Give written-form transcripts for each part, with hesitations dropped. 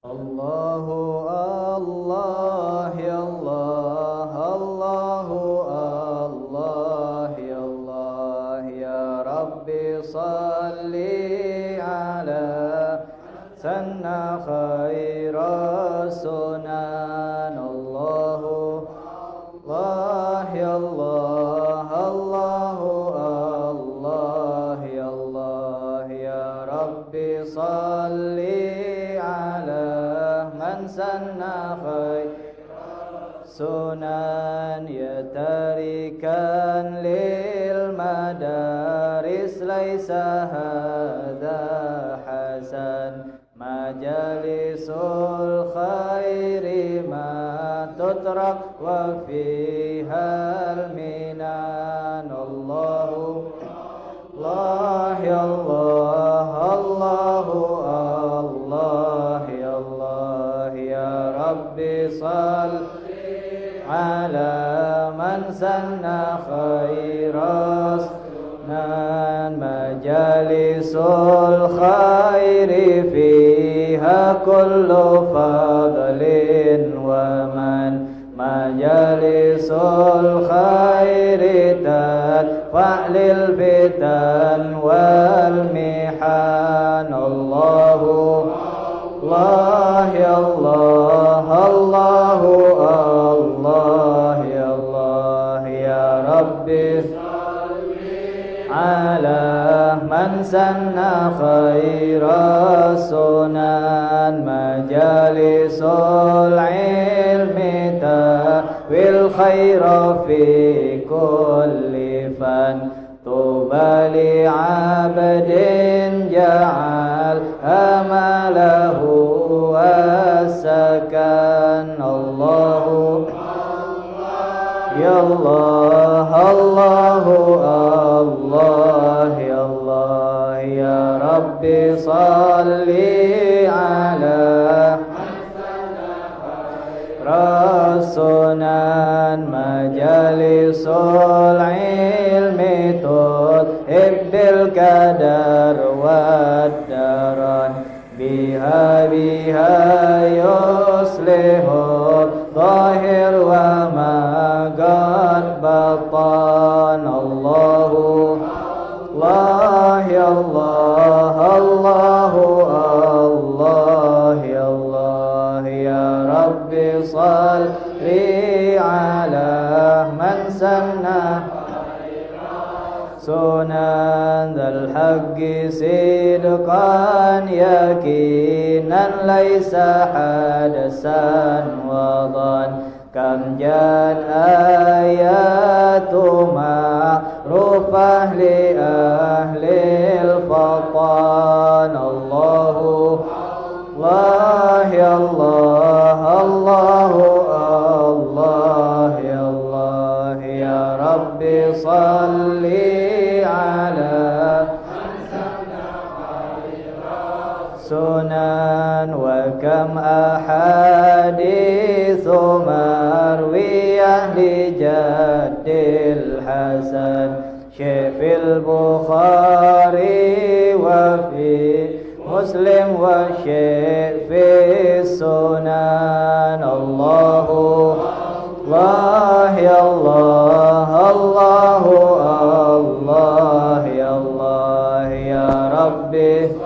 Allahu Allah ya Allah, Allahu Allah ya Allah, ya Rabbi salli ala sanna khairas sunan. Allahu Allah ya Allah, Allahu Allah ya Allah, ya Rabbi salli sanna khair sunan ya tarikan lil madaris laisa hadha hasan majalisul khairi ma tutrak wa fiha al minan. Allahu Allah ya Allah, Allahu Allah ya Allah, ya Rabbi salli ala man sanna khairas nan majalisul khairi fiha kullu fadlin wa man majalisul khairi tadfa'lil fitan wal mihan. Allahu Allah ya Allah, Allahu Allah ya Allah, ya Rabbi salli ala man sanna khairas sunan majalisul ilmi tawil khaira fi kulli fan tuba li abdin ja'al amalahu wasakan. Allahu ya Allah, Allahu Allah ya Allah, ya Rabbi salli ala rasunan majalisul ilmi tuhibbil kadar wad daran biha yuslihu zahir wa ma qad batan. Allahu Allah ya Allah, Allahu Allah ya Allah, ya Rabbi salli ala man sanna sunan dzal haqqi sidqan yaqinan laisa hadasan wadan kam jan ayatu ma'rufah li ahlil fatan. Allahu Allah ya Allah, Allahu Allah ya Allah, ya Rabbi salli ala sunan wa kam ahadithu marwiyah li jaddil hasan syefil Bukhari wa fi Muslim wa syefil sunan. Allahu Allah ya Allah, Allahu Allah ya Allah, ya Rabbi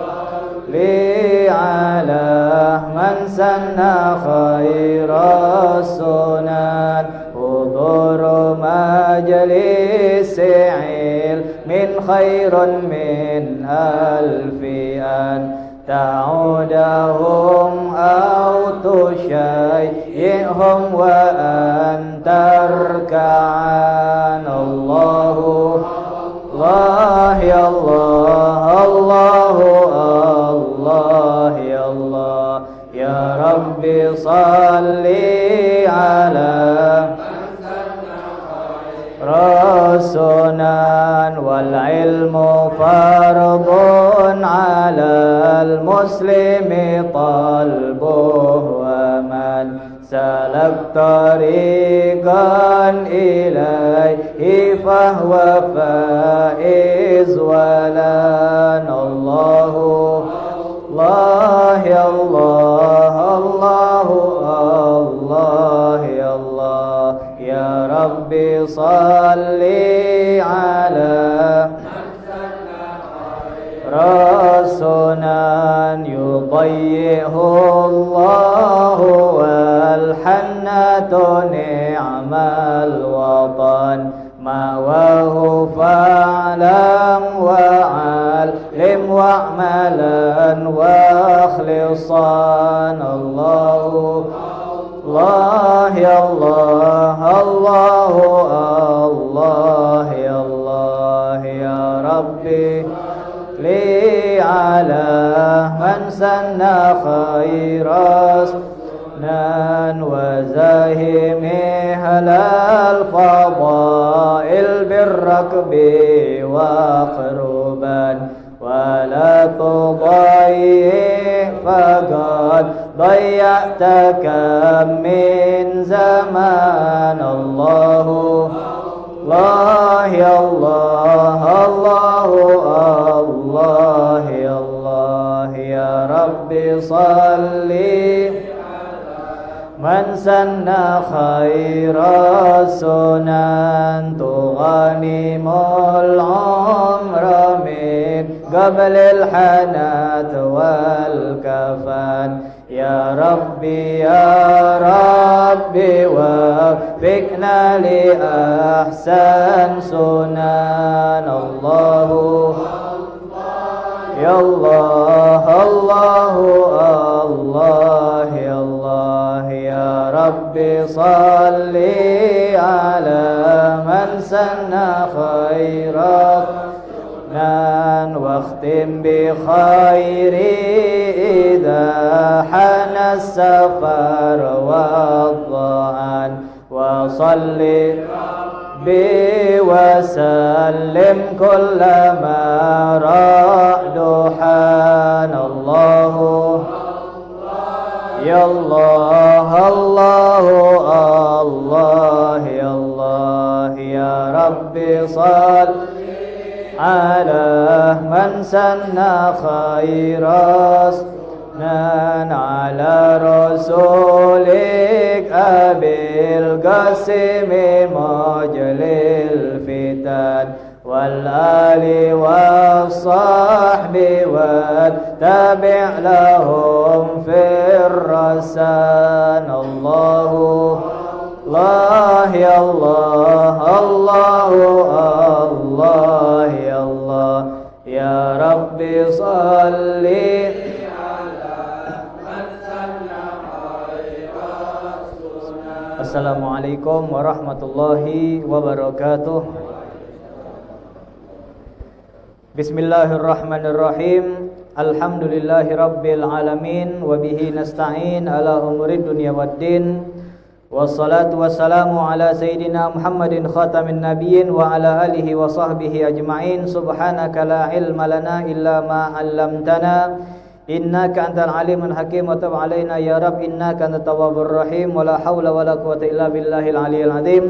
li ala man sanna khairas sunan huduru majlis ilmin khairun min alfian ta'udahum aw tushayihum wa antarka'an. Allahu Allah ya Allah, Allahu Allah ya Allah, ya Rabbi salli ala rasunan wal ilmu fardun ala al muslimi talbuh wa man salak tariqan ilaihi fahuwa faiz walan. Allahu Allah ya Allah, Rabbi salli ala Rasunan yudayyihu Allahu wal hannatu ni'mal watan mawahu fa'lam wa'alim wa'malan wa akhlisan Allahu Allah ya Allah Allahu Allah ya Allah ya Rabbi li ala man sanna khairas nan wa zahimi halal fadail birrakbi wa qurban wa la tudayyi faqad dayya'taka min zaman Allahu Allah ya Allah Allahu Allah ya Allah ya Rabbi salli man sanna khaira sunan tughanimul umra min qablil hanat wal kafan ya Rabbi wafikna li ahsan sunan Allahu ya Allah Allahu Allah ya Allah ya Rabbi salli ala man sanna khairat nan واختم بخير إذا حان السفر والظعن وصل وسلم كلما رعد حان الله يا الله الله الله يا الله يا ربي صل على من سن خيرا سنن على رسولك أبي القاسم مجل الفتن والآل والصحب والتابع لهم في الرسان الله الله يا الله الله الله يا الله يا ربي صل على من سن خيرا سنن. Assalamualaikum warahmatullahi wabarakatuh. Bismillahirrahmanirrahim. Alhamdulillahi rabbil alamin wa bihi nasta'in ala umurid dunya waddin. Wassalatu wassalamu ala sayyidina Muhammadin khatamin nabiyyin wa ala alihi wa sahbihi ajma'in. Subhanaka la ilma lana illa ma 'allamtana innaka antal alimul hakim wa tub 'alaina ya rab innaka antat tawwabur rahim wa la haula wa la quwwata illa billahil aliyyil azim.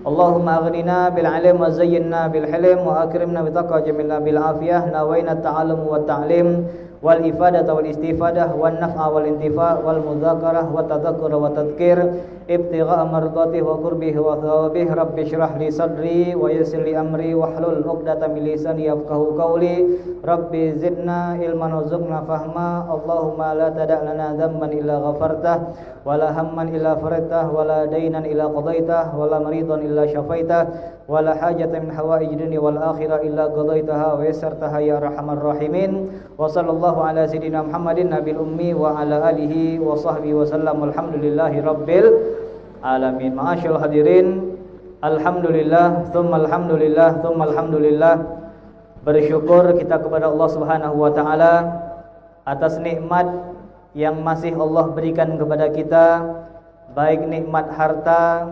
Allahumma aghnina bil 'ilm wa zayyinna bil hilm wa akrimna bi taqwa jamilna bil afiyah. Nawaina ta'allum wa ta'lim wal ifadata wal istifadah wan naf'a wal intifa' wal mudzakarah wa tadhakkur wa tadhkir ibtigha mardatihi wa qurbihi wa thawabihi. Rabbi shrah li sadri wa yassir li amri wahlul 'uqdatam min lisani yafqahu qawli. Rabbi zidna ilman warzuqna fahma. Allahumma la tada' lana dhanban illa ghafartah wa la hamman illa faraitah wa la daynan illa qadaitah wa la maridan illa syafaitah wa la hajatan min hawaij dunya wal akhirah illa qadaitaha wa yassartaha ya arhamar rahimin. Wa sallallahu ala sayyidina Muhammadin nabil ummi wa ala alihi wa sahbihi wa sallam. Alhamdulillahi rabbil alamin. Ma'asyiral hadirin, alhamdulillah thumma alhamdulillah thumma alhamdulillah. Bersyukur kita kepada Allah Subhanahu wa taala atas nikmat yang masih Allah berikan kepada kita, baik nikmat harta,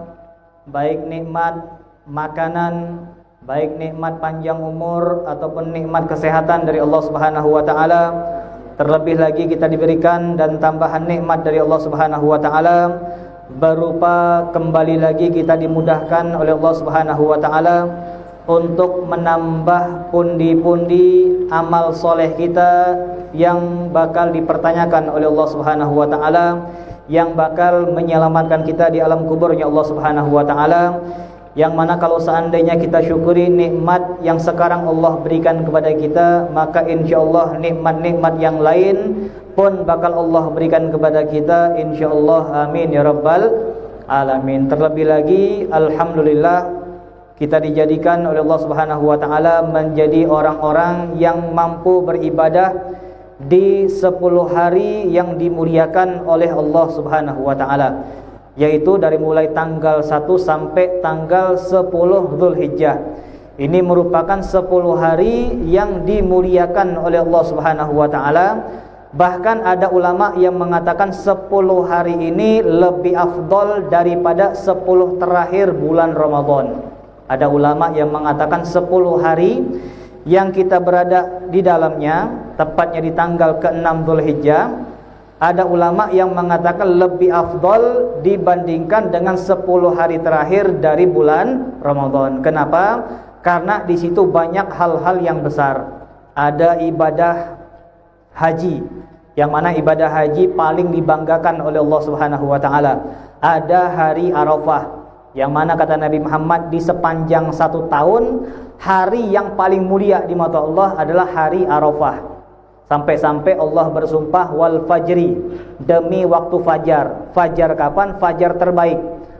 baik nikmat makanan, baik nikmat panjang umur ataupun nikmat kesehatan dari Allah Subhanahu wa taala. Terlebih lagi kita diberikan dan tambahan nikmat dari Allah Subhanahu wa taala berupa kembali lagi kita dimudahkan oleh Allah Subhanahu wa taala untuk menambah pundi-pundi amal soleh kita yang bakal dipertanyakan oleh Allah Subhanahu wa taala, yang bakal menyelamatkan kita di alam kuburnya Allah Subhanahu wa taala, yang mana kalau seandainya kita syukuri nikmat yang sekarang Allah berikan kepada kita, maka insyaallah nikmat-nikmat yang lain pun bakal Allah berikan kepada kita insyaallah. Amin ya rabbal alamin. Terlebih lagi alhamdulillah kita dijadikan oleh Allah Subhanahu wa taala menjadi orang-orang yang mampu beribadah di 10 hari yang dimuliakan oleh Allah Subhanahu wa taala, yaitu dari mulai tanggal 1 sampai tanggal 10 Zulhijjah. Ini merupakan 10 hari yang dimuliakan oleh Allah Subhanahu wa taala. Bahkan ada ulama yang mengatakan 10 hari ini lebih afdol daripada 10 terakhir bulan Ramadan. Ada ulama yang mengatakan 10 hari yang kita berada di dalamnya, tepatnya di tanggal ke-6 Zulhijjah, ada ulama yang mengatakan lebih afdol dibandingkan dengan 10 hari terakhir dari bulan Ramadan. Kenapa? Karena di situ banyak hal-hal yang besar. Ada ibadah haji, yang mana ibadah haji paling dibanggakan oleh Allah Subhanahu wa taala. Ada hari Arafah, yang mana kata Nabi Muhammad di sepanjang 1 tahun, hari yang paling mulia di mata Allah adalah hari Arafah. Sampai-sampai Allah bersumpah wal fajri, demi waktu fajar. Fajar kapan? Fajar terbaik.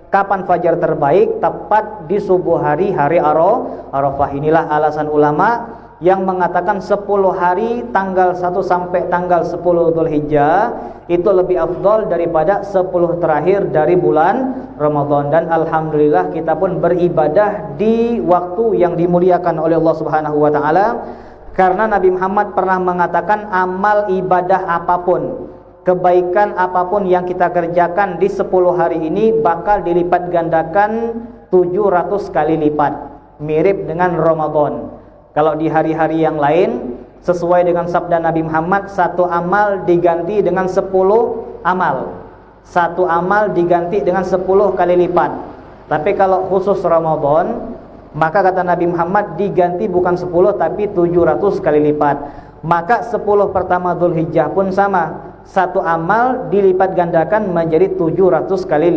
Kapan fajar terbaik? Tepat di subuh hari Arafah. Inilah alasan ulama yang mengatakan 10 hari tanggal 1 sampai tanggal 10 Zulhijjah itu lebih afdol daripada 10 terakhir dari bulan Ramadan. Dan alhamdulillah kita pun beribadah di waktu yang dimuliakan oleh Allah Subhanahu wa taala, karena Nabi Muhammad pernah mengatakan amal ibadah apapun, kebaikan apapun yang kita kerjakan di 10 hari ini bakal dilipat gandakan 700 kali lipat, mirip dengan Ramadan. Kalau di hari-hari yang lain, sesuai dengan sabda Nabi Muhammad, 1 amal diganti dengan 10 amal. 1 amal diganti dengan 10 kali lipat. Tapi kalau khusus Ramadan, maka kata Nabi Muhammad diganti bukan 10 tapi 700 kali lipat. Maka 10 pertama Zulhijjah pun sama. 1 amal dilipat gandakan menjadi 700 kali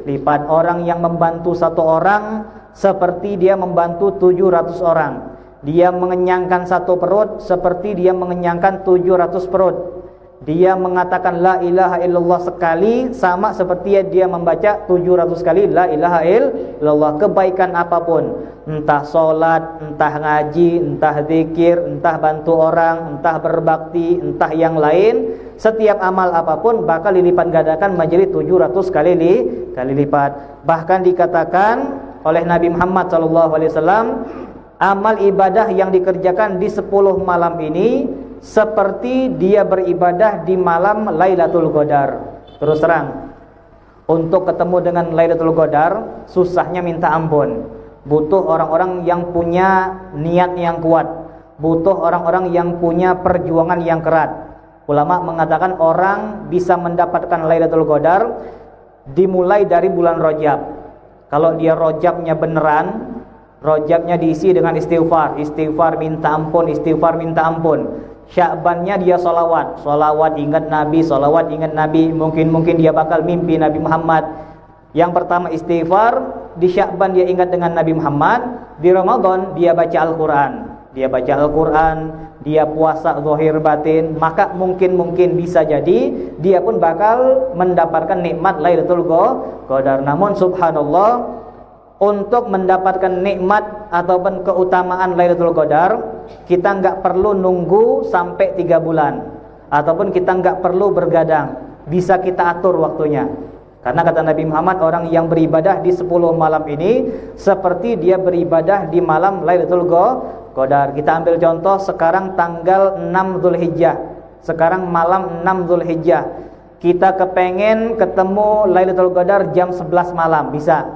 lipat. Orang yang membantu 1 orang seperti dia membantu 700 orang. Dia mengenyangkan 1 perut seperti dia mengenyangkan 700 perut. Dia mengatakan la ilaha illallah sekali sama seperti dia membaca 700 kali la ilaha illallah. Kebaikan apapun, entah sholat, entah ngaji, entah zikir, entah bantu orang, entah berbakti, entah yang lain, setiap amal apapun bakal dilipat gandakan menjadi 700 kali lipat. Bahkan dikatakan oleh Nabi Muhammad SAW, amal ibadah yang dikerjakan di 10 malam ini seperti dia beribadah di malam Lailatul Qadar. Terus terang, untuk ketemu dengan Lailatul Qadar susahnya minta ampun. Butuh orang-orang yang punya niat yang kuat, butuh orang-orang yang punya perjuangan yang keras. Ulama mengatakan orang bisa mendapatkan Lailatul Qadar dimulai dari bulan Rajab. Kalau dia Rajabnya beneran, Rajabnya diisi dengan istighfar, istighfar minta ampun, istighfar minta ampun. Sya'bannya dia solawat, solawat ingat Nabi, solawat ingat Nabi. Mungkin dia bakal mimpi Nabi Muhammad. Yang pertama istighfar, di Sya'ban dia ingat dengan Nabi Muhammad. Di Ramadan dia baca Al-Quran, dia baca Al-Quran, dia puasa zahir batin. Maka mungkin bisa jadi dia pun bakal mendapatkan nikmat Lailatul Qadar. Namun subhanallah, untuk mendapatkan nikmat ataupun keutamaan Lailatul Qadar, kita enggak perlu nunggu sampai 3 bulan, ataupun kita enggak perlu bergadang, bisa kita atur waktunya. Karena kata Nabi Muhammad, orang yang beribadah di 10 malam ini seperti dia beribadah di malam Lailatul Qadar. Kita ambil contoh sekarang tanggal 6 Zulhijjah. Sekarang malam 6 Zulhijjah. Kita kepengen ketemu Lailatul Qadar jam 11 malam, bisa.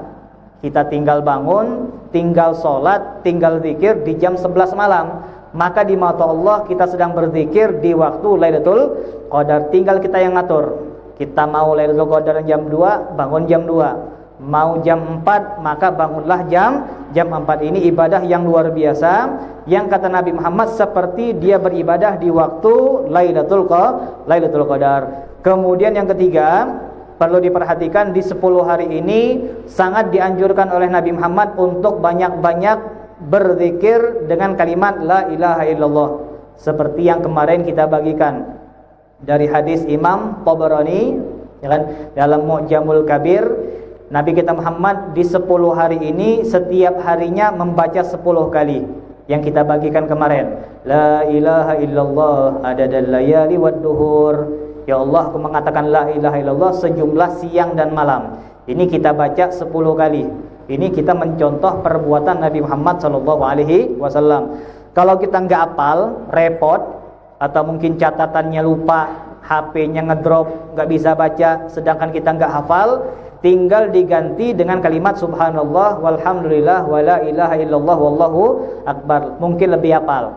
Kita tinggal bangun, tinggal sholat, tinggal zikir di jam 11 malam. Maka di mata Allah kita sedang berzikir di waktu Lailatul Qadar. Tinggal kita yang ngatur. Kita mau Lailatul Qadar jam 2, bangun jam 2. Mau jam 4, maka bangunlah jam 4. Ini ibadah yang luar biasa, yang kata Nabi Muhammad seperti dia beribadah di waktu Lailatul Qadar. Kemudian yang ketiga, perlu diperhatikan di 10 hari ini sangat dianjurkan oleh Nabi Muhammad untuk banyak-banyak berzikir dengan kalimat la ilaha illallah, seperti yang kemarin kita bagikan dari hadis Imam Tabarani, ya kan, dalam Mu'jamul Kabir. Nabi kita Muhammad di 10 hari ini setiap harinya membaca 10 kali yang kita bagikan kemarin. La ilaha illallah adadal layali wad duhur. Ya Allah, aku mengatakan la ilaha illallah sejumlah siang dan malam. Ini kita baca 10 kali. Ini kita mencontoh perbuatan Nabi Muhammad SAW. Kalau kita nggak hafal, repot, atau mungkin catatannya lupa, HP-nya ngedrop, nggak bisa baca, sedangkan kita nggak hafal, tinggal diganti dengan kalimat subhanallah walhamdulillah wala ilaha illallah wallahu akbar. Mungkin lebih hafal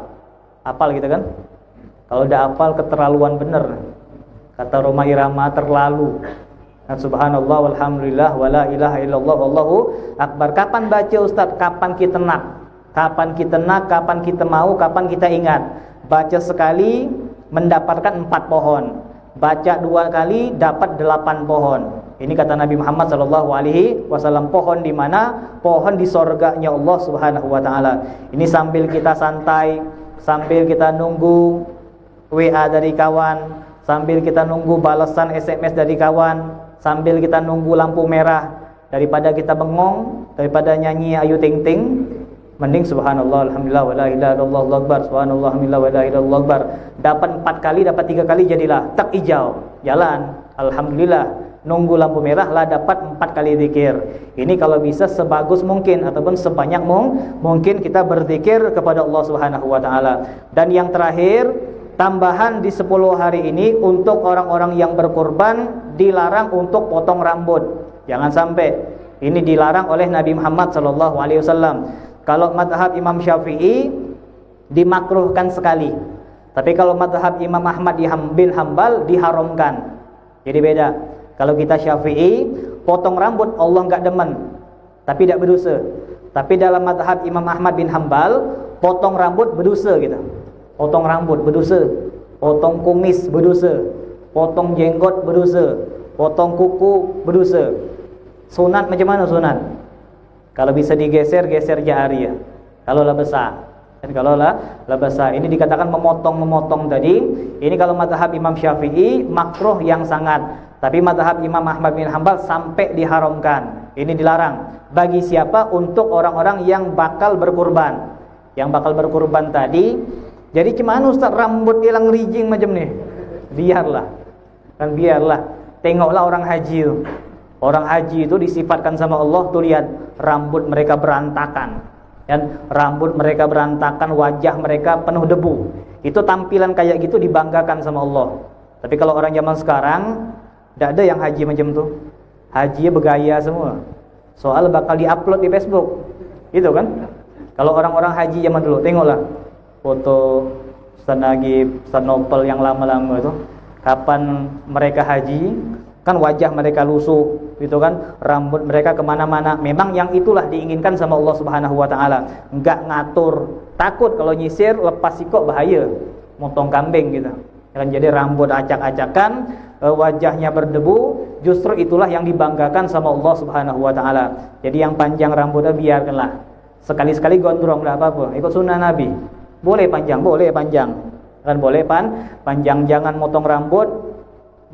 gitu kan. Kalau udah hafal keterlaluan bener, kata Roma Irama, terlalu. Subhanallah walhamdulillah wala ilaha illallah wallahu akbar. Kapan baca Ustaz? Kapan kita nak? Kapan kita nak, kapan kita mau, kapan kita ingat. Baca sekali mendapatkan 4 pohon, baca 2 kali dapat 8 pohon. Ini kata Nabi Muhammad SAW. Pohon di mana? Pohon di sorganya Allah Subhanahu wa ta'ala. Ini sambil kita santai, sambil kita nunggu WA dari kawan, sambil kita nunggu balasan SMS dari kawan, sambil kita nunggu lampu merah. Daripada kita bengong, daripada nyanyi Ayu Ting Ting, mending subhanallah alhamdulillah wala ilaha illallah Allahu akbar, subhanallah alhamdulillah wala ilaha illallah akbar. Dapat 4 kali, dapat 3 kali, jadilah tak hijau, jalan alhamdulillah. Nunggu lampu merah lah dapat 4 kali zikir. Ini kalau bisa sebagus mungkin ataupun sebanyak mungkin kita berzikir kepada Allah Subhanahu wa taala. Dan yang terakhir, tambahan di 10 hari ini untuk orang-orang yang berkurban dilarang untuk potong rambut. Jangan sampai. Ini dilarang oleh Nabi Muhammad SAW. Kalau madhab Imam Syafi'i dimakruhkan sekali, tapi kalau madhab Imam Ahmad bin Hambal diharamkan. Jadi beda. Kalau kita Syafi'i, potong rambut Allah nggak demen, tapi tidak berdosa. Tapi dalam madhab Imam Ahmad bin Hambal, potong rambut berdosa gitu. Potong rambut berdosa, potong kumis berdosa, potong jenggot berdosa, potong kuku berdosa. Sunat macam mana sunat? Kalau bisa digeser, geser jari ya. Kalau lah besar. Dan kalau lah besar. Ini dikatakan memotong tadi. Ini kalau mazhab Imam Syafi'i makruh yang sangat. Tapi mazhab Imam Ahmad bin Hambal sampai diharamkan. Ini dilarang. Bagi siapa? Untuk orang-orang yang bakal berkurban. Yang bakal berkurban tadi. Jadi gimana Ustaz, rambut hilang rijing macam ni? Biarlah. Kan biarlah. Tengoklah orang haji itu. Orang haji itu disifatkan sama Allah, tuh lihat rambut mereka berantakan, dan rambut mereka berantakan, wajah mereka penuh debu. Itu tampilan kayak gitu dibanggakan sama Allah. Tapi kalau orang zaman sekarang, tidak ada yang haji macam tuh. Haji bergaya semua. Soal bakal diupload di Facebook, gitu kan? Kalau orang-orang haji zaman dulu, tengoklah foto Ustaz Nagib, Ustaz Nopel yang lama-lama itu. Kapan mereka haji, kan wajah mereka lusuh, gitu kan, rambut mereka kemana-mana. Memang yang itulah diinginkan sama Allah Subhanahu wa ta'ala. Enggak ngatur, takut kalau nyisir lepas sikok bahaya, motong kambing gitu kan. Jadi rambut acak-acakan, wajahnya berdebu. Justru itulah yang dibanggakan sama Allah Subhanahu wa ta'ala. Jadi yang panjang rambutnya biarkanlah, sekali-sekali gondrong, tidak apa-apa, ikut sunnah Nabi. Boleh panjang, boleh panjang kan, boleh panjang. Jangan motong rambut,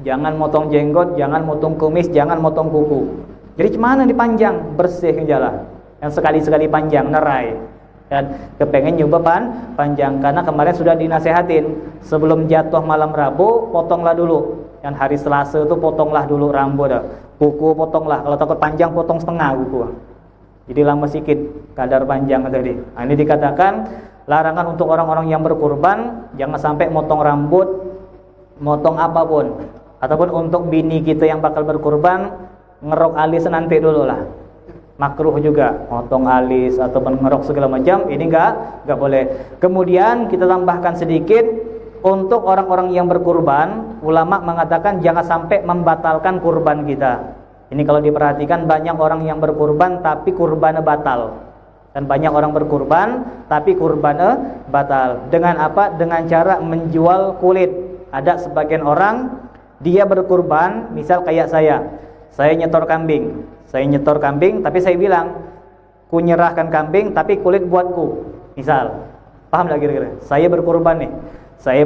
jangan motong jenggot, jangan motong kumis, jangan motong kuku. Jadi gimana dipanjang? Bersih jalan. Yang sekali-sekali panjang, nerai. Dan kepengen nyoba panjang, karena kemarin sudah dinasehatin, sebelum jatuh malam Rabu, potonglah dulu. Yang hari Selasa itu potonglah dulu rambut. Kuku potonglah. Kalau takut panjang, potong setengah kuku. Jadi lama sedikit kadar panjang tadi. Nah, ini dikatakan larangan untuk orang-orang yang berkurban, jangan sampai motong rambut, motong apapun. Ataupun untuk bini kita yang bakal berkurban, ngerok alis nanti dulu lah. Makruh juga, motong alis ataupun ngerok segala macam, ini enggak boleh. Kemudian kita tambahkan sedikit, untuk orang-orang yang berkurban, ulama mengatakan jangan sampai membatalkan kurban kita. Ini kalau diperhatikan, banyak orang yang berkurban tapi kurbannya batal. Dan banyak orang berkurban tapi kurbannya batal. Dengan apa? Dengan cara menjual kulit. Ada sebagian orang, dia berkurban, misal kayak saya, saya nyetor kambing, tapi saya bilang, ku nyerahkan kambing, tapi kulit buatku. Misal, paham tak kira-kira? Saya berkurban nih, saya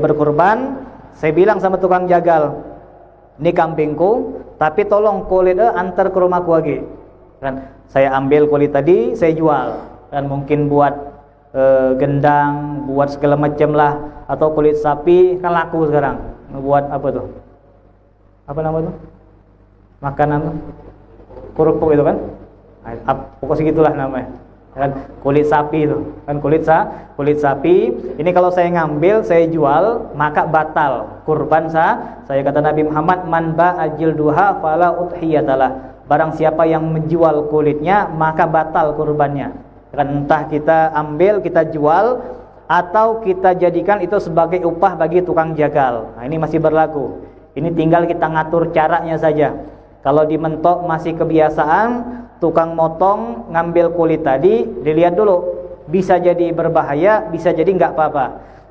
bilang sama tukang jagal, ini kambingku, tapi tolong kulitnya antar ke rumahku lagi. Kan, saya ambil kulit tadi, saya jual. Kan mungkin buat gendang, buat segala macam lah, atau kulit sapi kan laku sekarang. Buat apa tuh? Apa nama tuh? Makanan kerupuk itu kan? Pokoknya segitulah namanya. Kan kulit sapi itu. Kan kulit sapi. Ini kalau saya ngambil, saya jual, maka batal kurban saya kata Nabi Muhammad, man ba'ajil duha fala udhiyatalah. Barang siapa yang menjual kulitnya, maka batal kurbannya. Kan entah kita ambil, kita jual, atau kita jadikan itu sebagai upah bagi tukang jagal. Nah, ini masih berlaku. Ini tinggal kita ngatur caranya saja. Kalau di mentok masih kebiasaan, tukang motong ngambil kulit tadi, dilihat dulu, bisa jadi berbahaya, bisa jadi nggak apa-apa.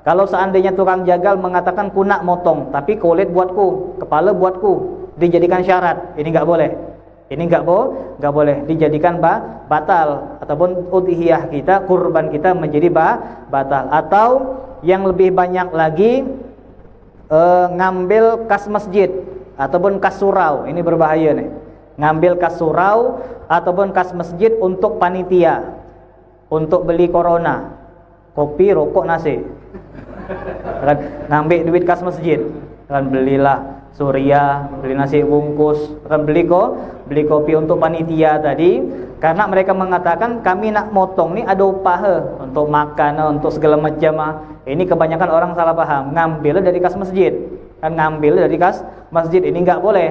Kalau seandainya tukang jagal mengatakan ku nak motong, tapi kulit buatku, kepala buatku, dijadikan syarat, ini nggak boleh. Ini nggak boleh dijadikan batal, ataupun udhiyah kita, kurban kita menjadi batal. Atau yang lebih banyak lagi, ngambil kas masjid ataupun kas surau, ini berbahaya nih. Ngambil kas surau ataupun kas masjid untuk panitia, untuk beli corona, kopi, rokok, nasi. Kan ngambil duit kas masjid, kan belilah Surya, beli nasi bungkus, kan beli kopi untuk panitia tadi, karena mereka mengatakan kami nak motong nih ada upah untuk makan, untuk segala macam. Ini kebanyakan orang salah paham, ngambil dari kas masjid, kan ngambil dari kas masjid, ini nggak boleh.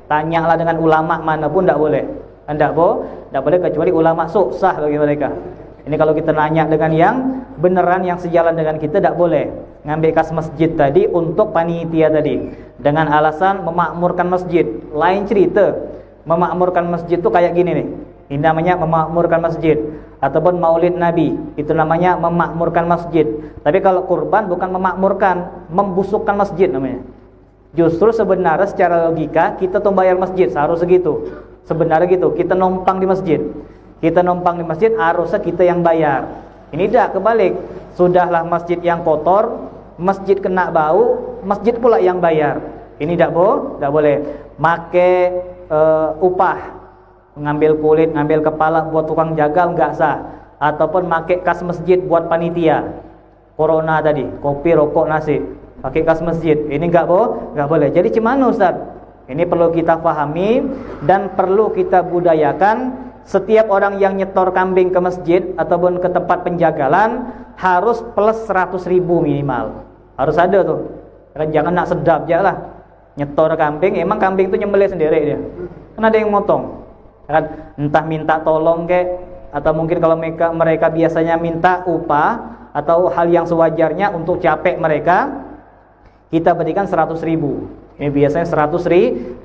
Tanyalah dengan ulama manapun nggak boleh, nggak boleh kecuali ulama sah bagi mereka. Ini kalau kita nanya dengan yang beneran, yang sejalan dengan kita, tidak boleh ngambil kas masjid tadi untuk panitia tadi dengan alasan memakmurkan masjid. Lain cerita, memakmurkan masjid itu kayak gini nih, ini namanya memakmurkan masjid. Ataupun maulid Nabi, itu namanya memakmurkan masjid. Tapi kalau kurban bukan memakmurkan, membusukkan masjid namanya. Justru sebenarnya secara logika kita tuh bayar masjid, seharusnya segitu. Sebenarnya gitu, kita numpang di masjid. Kita numpang di masjid, harusnya kita yang bayar. Ini tidak, kebalik. Sudahlah masjid yang kotor, masjid kena bau, masjid pula yang bayar. Ini tidak boleh. Make upah, ngambil kulit, ngambil kepala buat tukang jagal nggak sah. Ataupun make kas masjid buat panitia corona tadi, kopi, rokok, nasi, pakai kas masjid. Ini nggak boleh. Jadi gimana Ustaz? Ini perlu kita pahami dan perlu kita budayakan. Setiap orang yang nyetor kambing ke masjid ataupun ke tempat penjagalan harus plus 100.000 minimal. Harus ada tuh. Jangan nak sedap aja lah. Nyetor kambing, emang kambing itu nyembelih sendiri dia. Kan ada yang motong. Kan entah minta tolong kek, atau mungkin kalau mereka biasanya minta upah atau hal yang sewajarnya untuk capek mereka, kita berikan 100.000. Ini biasanya 100.000,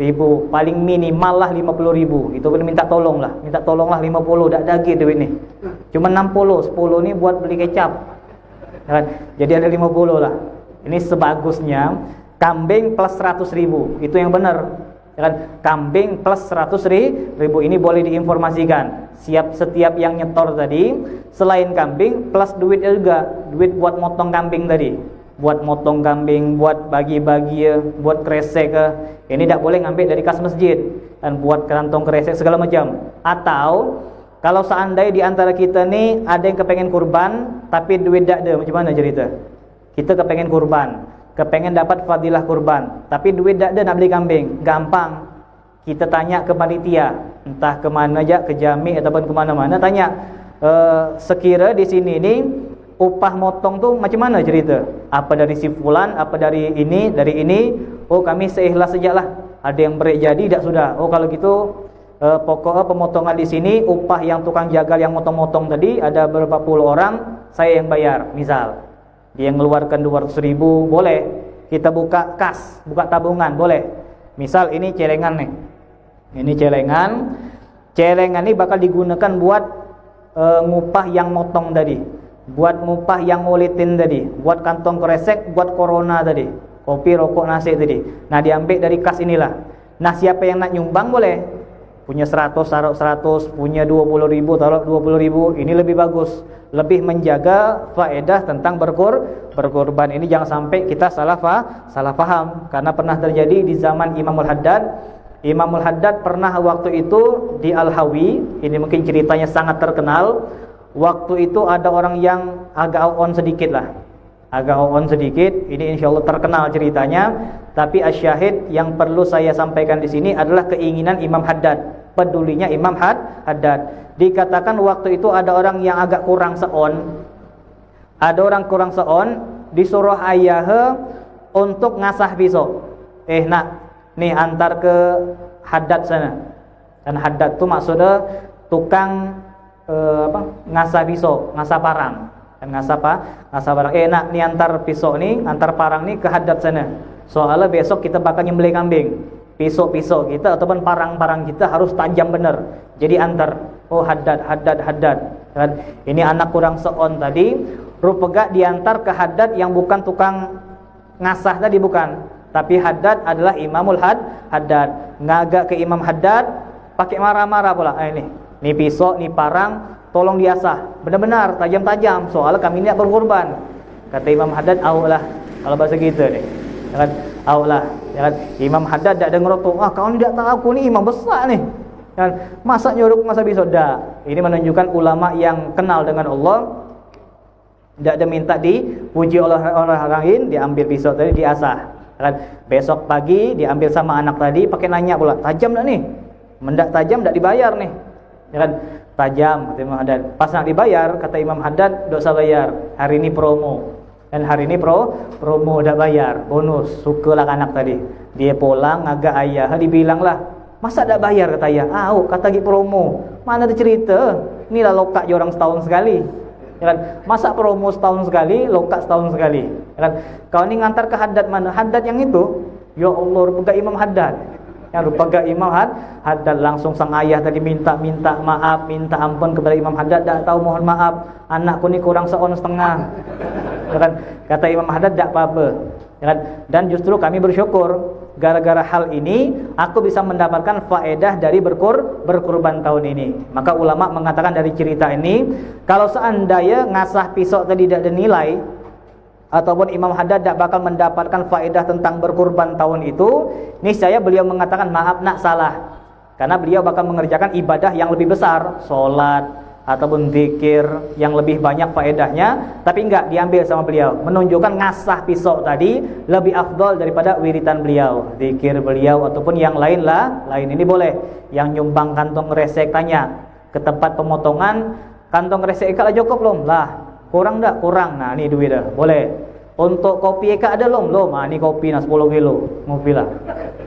paling minimal lah 50.000. Itu pun minta tolonglah 50, dak daging duit nih. Cuma 60, 10 nih buat beli kecap. Kan? Jadi ada 50 lah. Ini sebagusnya kambing plus 100.000, itu yang benar. Kan? Kambing plus 100.000 ini boleh diinformasikan. Setiap yang nyetor tadi, selain kambing plus duit juga, duit buat motong kambing tadi. Buat motong kambing, buat bagi-bagi, buat kresek, ini tidak boleh ngambil dari kas masjid, dan buat kantong kresek segala macam. Atau kalau seandainya di antara kita nih ada yang kepengen kurban tapi duit tidak ada, macam mana cerita? Kita kepengen kurban, kepengen dapat fadilah kurban, tapi duit tidak ada nak beli kambing. Gampang, kita tanya ke panitia, entah kemana aja, ke Jami ataupun kemana-mana, tanya sekira di sini nih upah motong tuh macam mana cerita? Apa dari si fulan, apa dari ini, oh kami seikhlas sajalah. Ada yang break jadi tidak sudah. Oh kalau gitu pokoknya pemotongan di sini, upah yang tukang jagal yang motong-motong tadi ada berapa puluh orang, saya yang bayar. Misal dia ngeluarkan 200.000, boleh. Kita buka kas, buka tabungan, boleh. Misal ini celengan nih. Ini celengan. Celengan ini bakal digunakan buat ngupah yang motong tadi, buat ngupah yang ngulitin tadi, buat kantong kresek, buat corona tadi, kopi, rokok, nasi tadi. Nah diambil dari kas inilah. Nah siapa yang nak nyumbang boleh. punya 100 taruh 100, punya 20.000 taruh 20.000, ini lebih bagus, lebih menjaga faedah tentang berkurban. Ini jangan sampai kita salah paham, karena pernah terjadi di zaman Imamul Haddad. Imamul Haddad pernah waktu itu di Al-Hawi, ini mungkin ceritanya sangat terkenal. Waktu itu ada orang yang agak on sedikit lah, ini insyaallah terkenal ceritanya. Tapi asyahid yang perlu saya sampaikan di sini adalah keinginan Imam Haddad, pedulinya Imam Haddad. Dikatakan waktu itu ada orang yang agak kurang seon, disuruh ayah untuk ngasah pisau. Nak, nih antar ke Haddad sana. Dan Haddad itu maksudnya tukang ngasah pisau, ngasah parang. Dan ngasah parang. Nak, nih antar pisau nih, antar parang nih ke Haddad sana. Soalnya besok kita bakal nyembelih kambing. Pisau-pisau kita ataupun parang-parang kita harus tajam bener. Jadi antar. Oh Haddad. Ini anak kurang seon tadi, rupega diantar ke Haddad yang bukan tukang ngasah tadi, bukan. Tapi Haddad adalah Imamul Haddad. Ngagak ke Imam Haddad pakai marah-marah pula. Ini pisau, ini parang, tolong diasah. Benar-benar tajam-tajam. Soalnya kami ini nak berkorban. Kata Imam Haddad, "Aulah." Kalau bahasa gitu nih. Ya kan? "Aulah." Ya kan? Imam Haddad tak ada ngerotok. Kau ni tak tahu aku ni imam besar ni. Ya kan? Masa nyuruh masa pisau dah. Ini menunjukkan ulama yang kenal dengan Allah. Tak ada minta dipuji oleh orang lain, diambil pisau tadi diasah. Kan? Besok pagi diambil sama anak tadi, pakai nanya pula, tajam tak ni? Mendak tajam tak dibayar nih. Ya kan? Tajam, kata Imam Haddad. Pas nak dibayar, kata Imam Haddad, dosa bayar. Hari ini promo. Dan hari ini promo dah bayar, bonus. Sukalah anak tadi. Dia pulang agak ayah, dibilang lah, masa tak bayar kata ayah? Kata lagi promo. Mana ada cerita? Inilah lokak je orang setahun sekali. Ya kan? Masa promo setahun sekali, lokak setahun sekali. Ya kan? Kau ni ngantar ke Haddad mana? Haddad yang itu? Ya Allah, rupanya Imam Haddad. Yang rupanya Imam Haddad. Langsung sang ayah tadi minta maaf, minta ampun kepada Imam Haddad. Tak tahu mohon maaf, anakku ni kurang seon setengah. Ya kan? Kata Imam Haddad, tak apa-apa. Ya kan? Dan justru kami bersyukur, gara-gara hal ini aku bisa mendapatkan faedah dari berkurban tahun ini. Maka ulama mengatakan dari cerita ini, kalau seandainya ngasah pisau tadi tidak ada nilai, ataupun Imam Haddad tak bakal mendapatkan faedah tentang berkurban tahun itu, niscaya beliau mengatakan, maaf nak, salah. Karena beliau bakal mengerjakan ibadah yang lebih besar, solat ataupun zikir yang lebih banyak faedahnya, tapi enggak diambil sama beliau. Menunjukkan ngasah pisau tadi lebih afdol daripada wiritan beliau, zikir beliau ataupun yang lain ini boleh. Yang nyumbang kantong resek tanya ke tempat pemotongan, kantong resek ikat lah cukup belum? Lah, kurang tak? Kurang. Nah, ni duit dah. Boleh. Untuk kopi ikat ada belum? Belum. Ni kopi 10 kilo. Ngopi lah.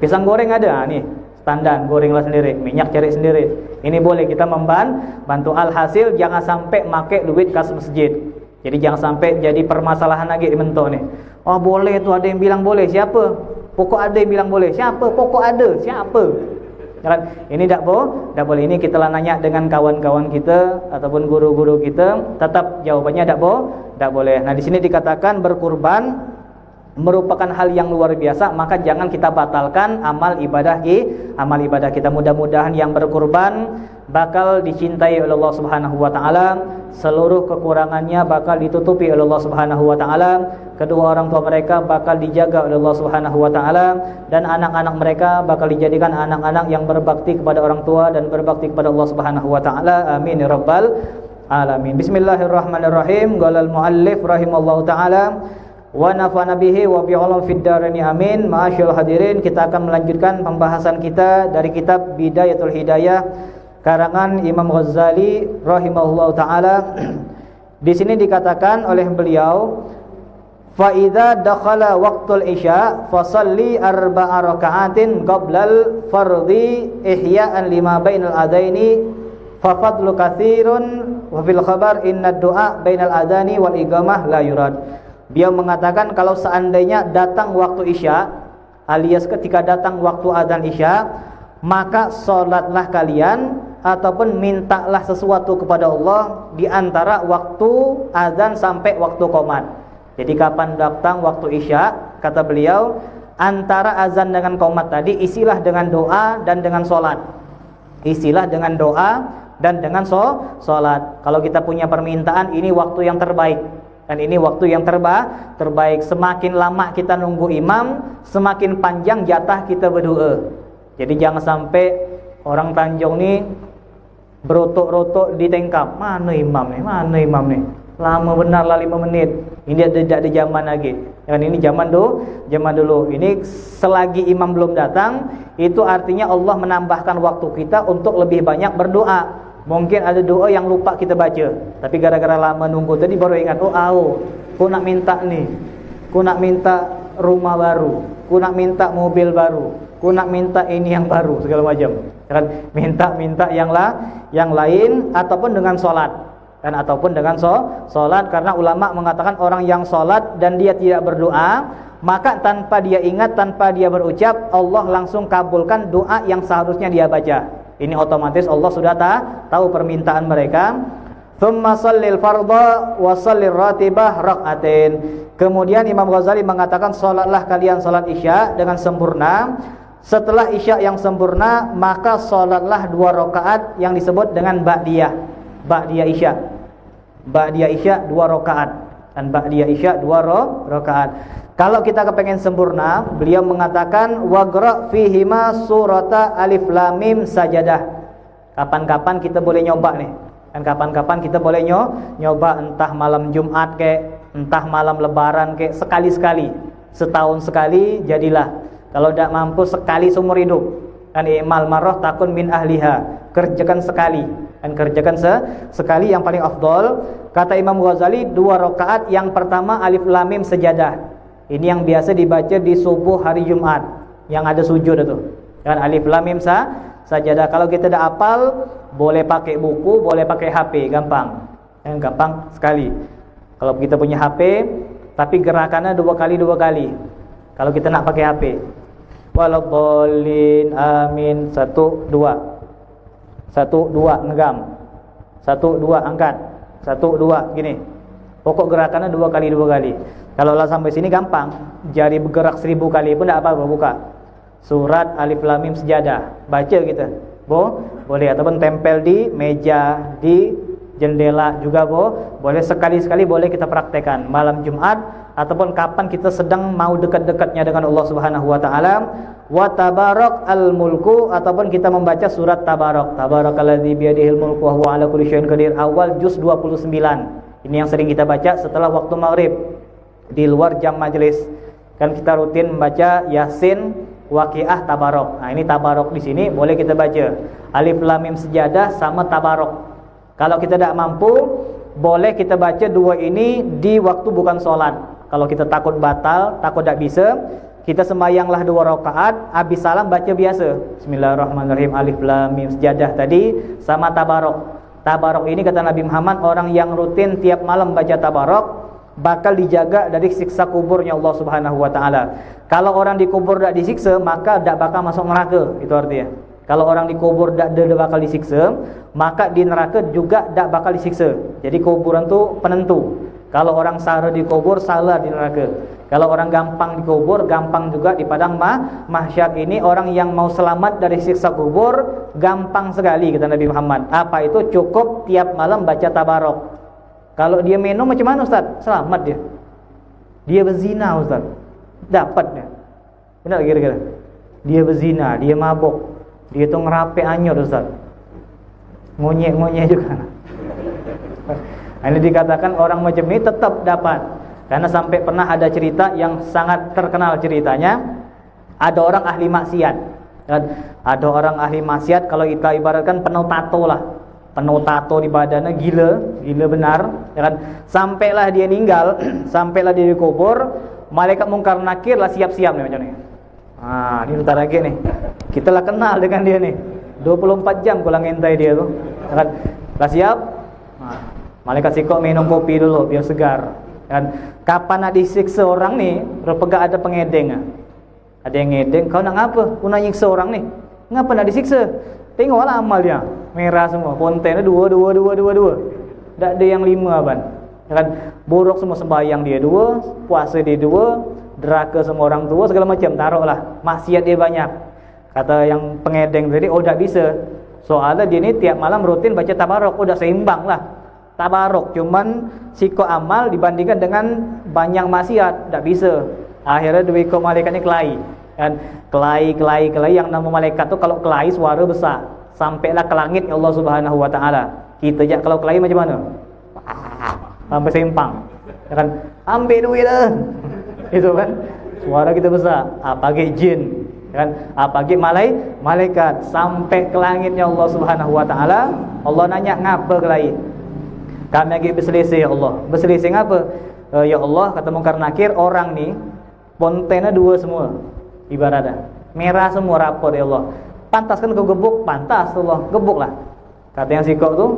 Pisang goreng ada. Ni standar, gorenglah sendiri, minyak cari sendiri. Ini boleh kita bantu. Alhasil jangan sampai make duit kas masjid. Jadi jangan sampai jadi permasalahan lagi di mentok ni. Oh boleh tu, ada yang bilang boleh. Siapa? Pokok ada yang bilang boleh. Siapa? Pokok ada. Siapa? Ini tak boleh. Ini kita lah nanya dengan kawan-kawan kita ataupun guru-guru kita, tetap jawabannya tak boleh. Nah, di sini dikatakan berkurban merupakan hal yang luar biasa, maka jangan kita batalkan amal ibadah kita. Mudah-mudahan yang berkurban bakal dicintai oleh Allah Subhanahu wa taala, seluruh kekurangannya bakal ditutupi oleh Allah Subhanahu wa taala, kedua orang tua mereka bakal dijaga oleh Allah Subhanahu wa taala, dan anak-anak mereka bakal dijadikan anak-anak yang berbakti kepada orang tua dan berbakti kepada Allah Subhanahu wa taala. Amin ya rabbal alamin. Bismillahirrahmanirrahim. Qala al-muallif rahimallahu taala wa nafa'ana bihi wa bi'ulum fid darain amin. Ma'asyiral hadirin, kita akan melanjutkan pembahasan kita dari kitab Bidayatul Hidayah karangan Imam Ghazali rahimahullahu taala. Di sini dikatakan oleh beliau, fa idza dakhala waqtul isya fa shalli arba'a raka'atin qablal fardhi ihya'an lima bainal adaini fa fadlu katsirun wa fil khabar inna du'a bainal adani wal iqamah la yurad. Beliau mengatakan kalau seandainya datang waktu isya, alias ketika datang waktu azan isya, maka sholatlah kalian ataupun mintalah sesuatu kepada Allah di antara waktu azan sampai waktu qomat. Jadi kapan datang waktu isya, kata beliau, antara azan dengan qomat tadi isilah dengan doa dan dengan sholat. Isilah dengan doa dan dengan sholat. Kalau kita punya permintaan, ini waktu yang terbaik. Dan ini waktu yang terbaik. Semakin lama kita nunggu imam, semakin panjang jatah kita berdoa. Jadi jangan sampai orang Tanjung ni berotok-rotok di tengkap. Mana imam ni? Lama benar lah 5 menit. Ini tidak ada zaman lagi. Dan ini zaman dulu. Ini selagi imam belum datang, itu artinya Allah menambahkan waktu kita untuk lebih banyak berdoa. Mungkin ada doa yang lupa kita baca, tapi gara-gara lama nunggu tadi baru ingat, aku nak minta ni, aku nak minta rumah baru, aku nak minta mobil baru, aku nak minta ini yang baru, segala macam. Kan minta yang lain, ataupun dengan solat. Dan ataupun dengan solat, karena ulama mengatakan orang yang solat dan dia tidak berdoa, maka tanpa dia ingat, tanpa dia berucap, Allah langsung kabulkan doa yang seharusnya dia baca. Ini otomatis Allah sudah tahu permintaan mereka. Tsumma shallil fardha wa shallir ratibah rak'atain. Kemudian Imam Ghazali mengatakan, salatlah kalian salat Isya dengan sempurna. Setelah Isya yang sempurna, maka salatlah 2 rakaat yang disebut dengan Ba'diyah Isya. Ba'diyah Isya 2 rakaat dan Ba'diyah Isya 2 rakaat. Kalau kita kepengen sempurna, beliau mengatakan waqra fihima surata alif lam mim sajadah. Kapan-kapan kita boleh nyoba nih. Dan kapan-kapan kita boleh nyoba, entah malam Jumat kek, entah malam Lebaran kek, sekali-sekali. Setahun sekali jadilah. Kalau tidak mampu sekali seumur hidup. Dan i'mal marrah takun min ahliha. Kerjakan sekali. Dan kerjakan sekali yang paling afdol. Kata Imam Ghazali, 2 rakaat yang pertama alif lam mim sajadah. Ini yang biasa dibaca di subuh hari Jumat, yang ada sujud itu. Kan alif lam mim sajadah. Kalau kita dah hafal, boleh pakai buku, boleh pakai HP, gampang. Gampang sekali. Kalau kita punya HP, tapi gerakannya 2 kali. Kalau kita nak pakai HP. Waladhdallin amin 1 2. 1 2 ngegam. 1 2 angkat. 1 2 gini. Pokok gerakannya 2 kali. Kalau lah sampai sini gampang, jari bergerak 1000 kali pun tidak apa-apa. Buka surat alif lam mim sajadah, baca kita. Boleh, ataupun tempel di meja, di jendela juga boleh. Sekali-sekali boleh kita praktekkan malam Jumat, ataupun kapan kita sedang mau dekat-dekatnya dengan Allah Subhanahu wa taala. Wa tabarak al-mulku, ataupun kita membaca surat Tabarak. Tabarakalladzi biyadihil mulku wa huwa ala kulli syai'in qadir, awal juz 29. Ini yang sering kita baca setelah waktu maghrib, di luar jam majelis. Kan kita rutin membaca Yasin, Waqiah, Tabarok. Nah, ini Tabarok di sini boleh kita baca. Alif lam mim sajadah sama Tabarok. Kalau kita tidak mampu, boleh kita baca 2 ini di waktu bukan sholat. Kalau kita takut batal, takut tidak bisa, kita sembahyanglah 2 rakaat, habis salam baca biasa. Bismillahirrahmanirrahim, alif lam mim sajadah tadi sama Tabarok. Tabarok ini kata Nabi Muhammad, orang yang rutin tiap malam baca Tabarok bakal dijaga dari siksa kuburnya Allah Subhanahu wa taala. Kalau orang dikubur tidak disiksa, maka tidak bakal masuk neraka. Itu artinya. Kalau orang dikubur tidak bakal disiksa, maka di neraka juga tidak bakal disiksa. Jadi kuburan itu penentu. Kalau orang salah dikubur, salah di neraka. Kalau orang gampang dikubur, gampang juga di padang mahsyar. Ini orang yang mau selamat dari siksa kubur, gampang sekali kata Nabi Muhammad. Apa itu? Cukup tiap malam baca Tabarok. Kalau dia minum macam mana Ustaz? Selamat dia. Dia berzina Ustaz, dapat dia. Benar kira-kira? Dia berzina, dia mabuk, dia tu ngerape anyut Ustaz, ngonyek-ngonyek juga. Ini dikatakan orang macam ini tetap dapat. Karena sampai pernah ada cerita yang sangat terkenal ceritanya. Ada orang ahli maksiat. Ada orang ahli maksiat, kalau kita ibaratkan penuh tato lah. Penuh tato di badannya, gila benar, ya kan? Sampailah dia meninggal, sampailah dia dikubur, malaikat mungkar nakir lah siap-siap nih macam ni. Ini bentar lagi nih, kita lah kenal dengan dia nih. 24 jam kau ngintai dia tu, ya kan? Lah siap. Malaikat sikok minum kopi dulu biar segar. Dan kapan nak disiksa orang ni, repegak ada pengedeng. Ada yang ngedeng, kau nak apa? Kau nak nyiksa orang ni. Ngapa nak disiksa? Tengoklah amal dia. Merah semua, kontennya 2. Tak ada yang 5 abang. Kan buruk semua, sembahyang dia 2, puasa dia 2, deraka semua orang tua segala macam, taruhlah. Maksiat dia banyak. Kata yang pengedeng tadi, tak bisa. Soalnya dia ini tiap malam rutin baca tabarok, udah seimbang lah. Tabarok cuman siko amal dibandingkan dengan banyak maksiat, tidak bisa. Akhirnya duiko malaikat ini kelahi. Dan kelahi yang nama malaikat tuh kalau kelahi suara besar, sampailah ke langit ya Allah Subhanahu wa taala. Kita aja kalau kelahi macam mana? Sampai seimbang. Ya kan, ambil duit dah. Itu kan suara kita besar, apalagi jin, kan? Apalagi malaikat sampai ke langitnya Allah Subhanahu wa taala. Allah nanya ngapa kelahi? Kami lagi berselisih ya Allah. Berselisih ngapa? Ya Allah, kata Munkar Nakir, orang nih pontennya dua semua. Ibaratnya merah semua rapor ya Allah. Pantas kan kau gebuk? Pantas Allah, gebuklah. Kata yang sikok tuh,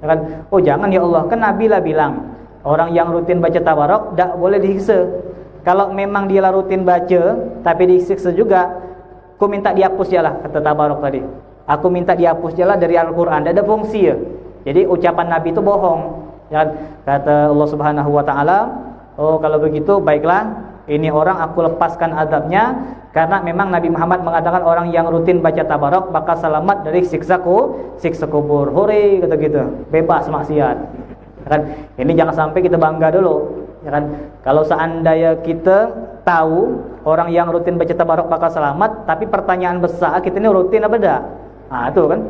kan? Oh jangan ya Allah, kan Nabi lah bilang orang yang rutin baca tabarok tak boleh disiksa. Kalau memang dia rutin baca tapi disiksa juga, aku minta dihapus je lah, kata tabarok tadi. Aku minta dihapus je lah dari Al-Quran, tak ada fungsi ya. Jadi ucapan Nabi itu bohong. Ya, kata Allah Subhanahu wa taala, oh kalau begitu baiklah, ini orang aku lepaskan azabnya, karena memang Nabi Muhammad mengatakan orang yang rutin baca tabarok bakal selamat dari siksa kubur. Hore, kata gitu. Bebas maksiat. Kan ini jangan sampai kita bangga dulu. Ya kan, kalau seandainya kita tahu orang yang rutin baca tabarok bakal selamat, tapi pertanyaan besar, kita ini rutin apa enggak? Ah itu kan,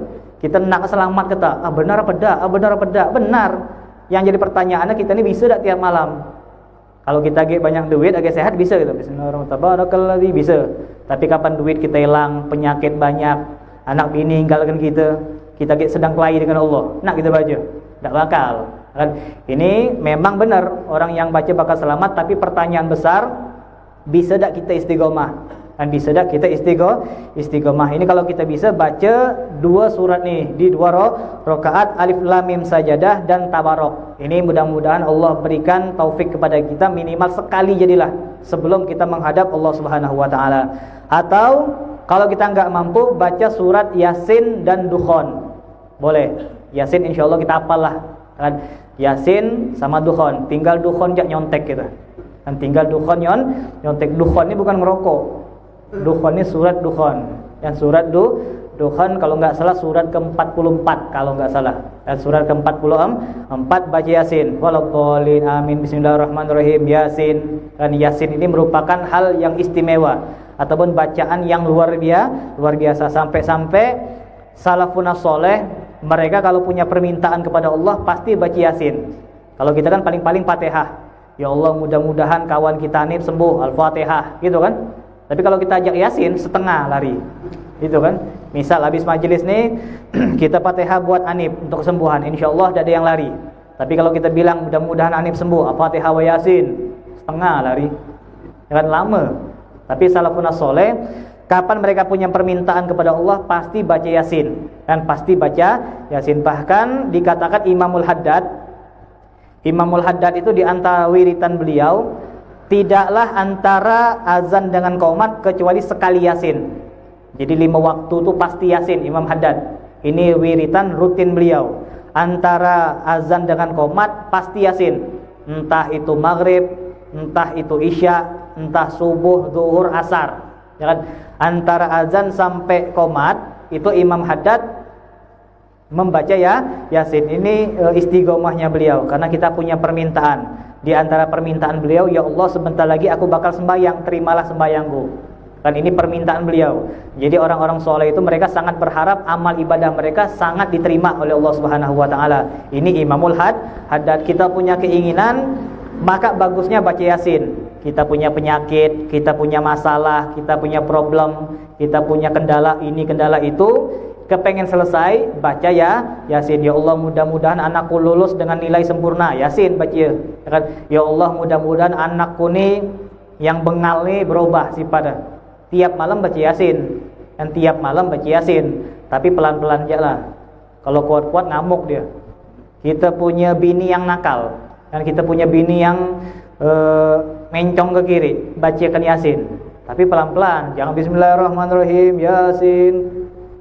kita nak selamat kata, benar apa enggak? Benar apa enggak? Benar. Yang jadi pertanyaannya, kita ini bisa enggak tiap malam? Kalau kita agak banyak duit, agak sehat bisa gitu. Bismillahirrahmanirrahim bisa. Tapi kapan duit kita hilang, penyakit banyak, anak bini tinggalkan kita agak sedang kelahi dengan Allah, nak kita baca? Tak bakal. Kan? Ini memang benar orang yang baca bakal selamat, tapi pertanyaan besar, bisa tak kita istiqomah? Dan bisa tak kita istiqomah? Ini kalau kita bisa baca dua surat nih di dua rakaat, Alif Lam Mim Sajadah dan Tabarok. Ini mudah-mudahan Allah berikan taufik kepada kita, minimal sekali jadilah sebelum kita menghadap Allah Subhanahu wa taala. Atau kalau kita enggak mampu, baca surat Yasin dan Dukhan. Boleh. Yasin insyaallah kita hafal lah. Kan? Yasin sama Dukhan, tinggal Dukhan jak nyontek kita. Dan tinggal Dukhan nyontek. Dukhan ini bukan merokok. Dukhan ini surat Dukhan. Yang surat Dukhan kalau enggak salah surat ke-44 kalau enggak salah. Dan surat ke-44 baca Yasin. Waladhdallin amin bismillahirrahmanirrahim Yasin. Dan Yasin ini merupakan hal yang istimewa ataupun bacaan yang luar biasa sampai salafun saleh mereka kalau punya permintaan kepada Allah pasti baca Yasin. Kalau kita kan paling-paling Fatihah. Ya Allah mudah-mudahan kawan kita ini sembuh, Al-Fatihah, gitu kan. Tapi kalau kita ajak Yasin setengah lari. Gitu kan. Misal habis majelis nih kita Fatihah buat Anip untuk kesembuhan, insyaallah tidak ada yang lari. Tapi kalau kita bilang mudah-mudahan Anip sembuh, Al-Fatihah wa Yasin, setengah lari. Ya kan lama. Tapi salafun saleh kapan mereka punya permintaan kepada Allah pasti baca Yasin. Dan pasti baca Yasin. Bahkan dikatakan Imamul Haddad itu di antara wiritan beliau, tidaklah antara azan dengan qomat kecuali sekali Yasin. Jadi 5 waktu itu pasti Yasin Imam Haddad. Ini wiritan rutin beliau. Antara azan dengan qomat pasti Yasin. Entah itu maghrib, entah itu isya, entah subuh, zuhur, asar. Ya kan? Antara azan sampai qomat itu Imam Haddad membaca Yasin. Ini istiqomahnya beliau, karena kita punya permintaan. Di antara permintaan beliau, ya Allah sebentar lagi aku bakal sembahyang, terimalah sembahyangku. Kan ini permintaan beliau. Jadi orang-orang soleh itu mereka sangat berharap amal ibadah mereka sangat diterima oleh Allah Subhanahu wa taala. Ini Imamul Haddad. Kita punya keinginan, maka bagusnya baca Yasin. Kita punya penyakit, kita punya masalah, kita punya problem, kita punya kendala ini, kendala itu, kepengen selesai, baca Yasin. Ya Allah mudah-mudahan anakku lulus dengan nilai sempurna, Yasin baca. Ya Allah mudah-mudahan anakku nih yang bengal nih berubah sifatnya. Tiap malam baca Yasin. Dan tiap malam baca Yasin. Tapi pelan-pelan aja lah. Kalau kuat-kuat ngamuk dia. Kita punya bini yang nakal, dan kita punya bini yang mencong ke kiri, bacakan Yasin. Tapi pelan-pelan, jangan bismillahirrahmanirrahim Yasin.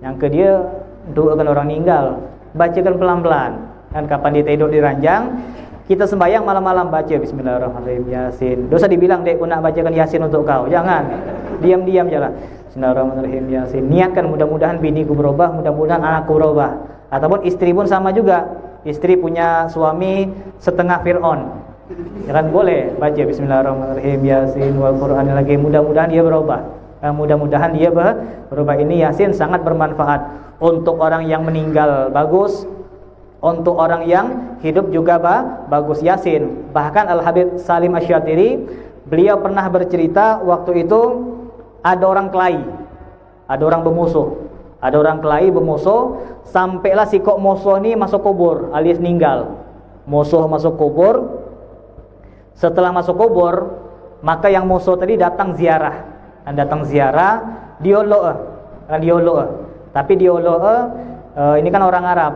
Yang ke dia doakan orang meninggal, bacakan pelan-pelan. Dan kapan dia tidur di ranjang, Kita sembahyang malam-malam baca Bismillahirrahmanirrahim Yasin. Dosa dibilang, "Dek, aku nak bacakan Yasin untuk kau." Jangan. Diam-diam jalan. Bismillahirrahmanirrahim Yasin. Niatkan mudah-mudahan biniku berubah, mudah-mudahan anakku berubah. Ataupun istri pun sama juga. Istri punya suami setengah Fir'aun. Jangan boleh baca Bismillahirrahmanirrahim Yasin wal Qur'anil Hakim. Mudah-mudahan dia berubah. Mudah-mudahan dia berubah. Ini Yasin sangat bermanfaat untuk orang yang meninggal, bagus. Untuk orang yang hidup juga bagus Yasin. Bahkan Al-Habib Salim Asy-Syatiri, beliau pernah bercerita waktu itu ada orang kelahi, ada orang bermusuh. Ada orang kelahi bermusuh, sampailah si kok musuh ni masuk kubur alias meninggal. Musuh masuk kubur. Setelah masuk kubur, maka yang musuh tadi datang ziarah. Dan datang ziarah, diolok. Tapi diolok ini kan orang Arab.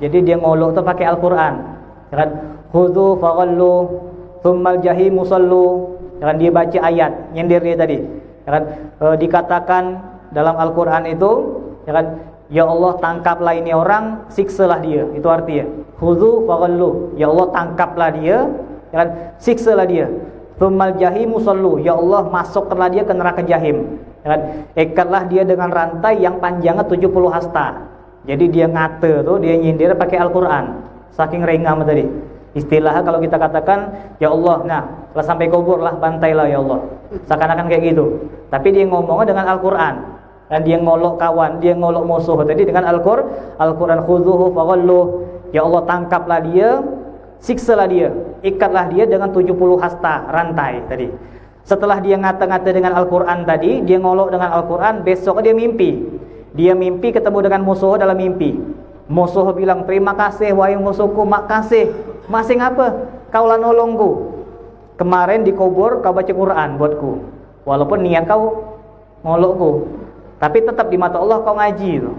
Jadi dia ngolok tu pakai Al-Qur'an. Kan khudhu faghallu tsummal jahimu sallu. Kan dia baca ayat nyindir dia tadi. Kan dikatakan dalam Al-Qur'an itu, kan, ya Allah tangkaplah ini orang, siksalah dia. Itu artinya. Khudhu faghallu. Ya Allah tangkaplah dia, kan, siksalah dia. Tsummal jahimu sallu. Ya Allah masukkanlah dia ke neraka jahim. Kan, ikatlah dia dengan rantai yang panjangnya 70 hasta. Jadi dia ngata tu, dia nyindir pakai Al-Qur'an. Saking rengam tadi. Istilahnya kalau kita katakan, ya Allah, nah, lah sampai kubur lah bantailah ya Allah. Seakan-akan kayak gitu. Tapi dia ngomongnya dengan Al-Qur'an. Dan dia ngolok kawan, dia ngolok musuh tadi dengan Al-Qur'an. Khudhuhu faghallu. Ya Allah tangkaplah dia, siksalah dia, ikatlah dia dengan 70 hasta rantai tadi. Setelah dia ngata-ngata dengan Al-Qur'an tadi, dia ngolok dengan Al-Qur'an, besok dia mimpi. Dia mimpi ketemu dengan musuh dalam mimpi. Musuh bilang, "Terima kasih wahai musuhku, makasih. Masih ngapa? Kau lah nolongku. Kemarin di kubur kau baca Quran buatku. Walaupun niat kau ngolokku, tapi tetap di mata Allah kau ngaji tu.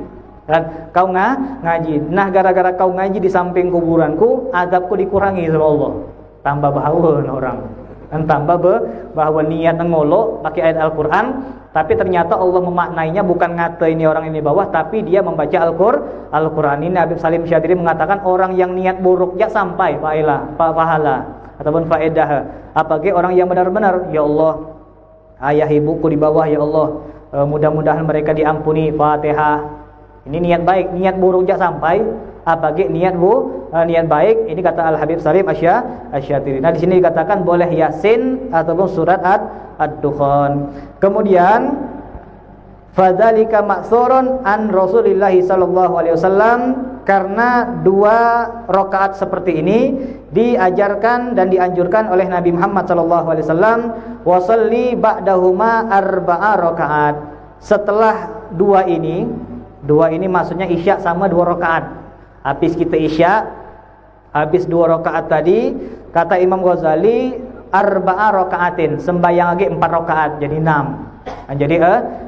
Kan? Kau ngaji. Nah, gara-gara kau ngaji di samping kuburanku, azabku dikurangi sama Allah." Tambah bahawa orang. Dan tambah bahwa niat ngolok pakai ayat Al-Qur'an, tapi ternyata Allah memaknainya bukan ngata ini orang ini bawah, tapi dia membaca Al-Qur'an. Ini Habib Salim Syatiri mengatakan orang yang niat buruk ya sampai pahala ataupun faedah. Apalagi orang yang benar-benar, ya Allah, ayah ibuku di bawah ya Allah, mudah-mudahan mereka diampuni, Fatihah. Ini niat baik, niat buruk ya sampai. Apalagi niat baik, ini kata Al-Habib Salim Asy-Syatiri. Nah, di sini dikatakan boleh Yasin ataupun surat Ad-Dukhan. Kemudian fadzalika ma'tsurun an Rasulillah sallallahu alaihi wasallam, karena 2 rakaat seperti ini diajarkan dan dianjurkan oleh Nabi Muhammad sallallahu alaihi wasallam, wa shalli ba'dahuma 4 rakaat. Setelah 2 ini maksudnya Isya sama 2 rakaat. Habis kita Isya, habis 2 rakaat tadi, kata Imam Ghazali 4 rakaatin, sembahyang lagi 4 rakaat, jadi 6. Jadi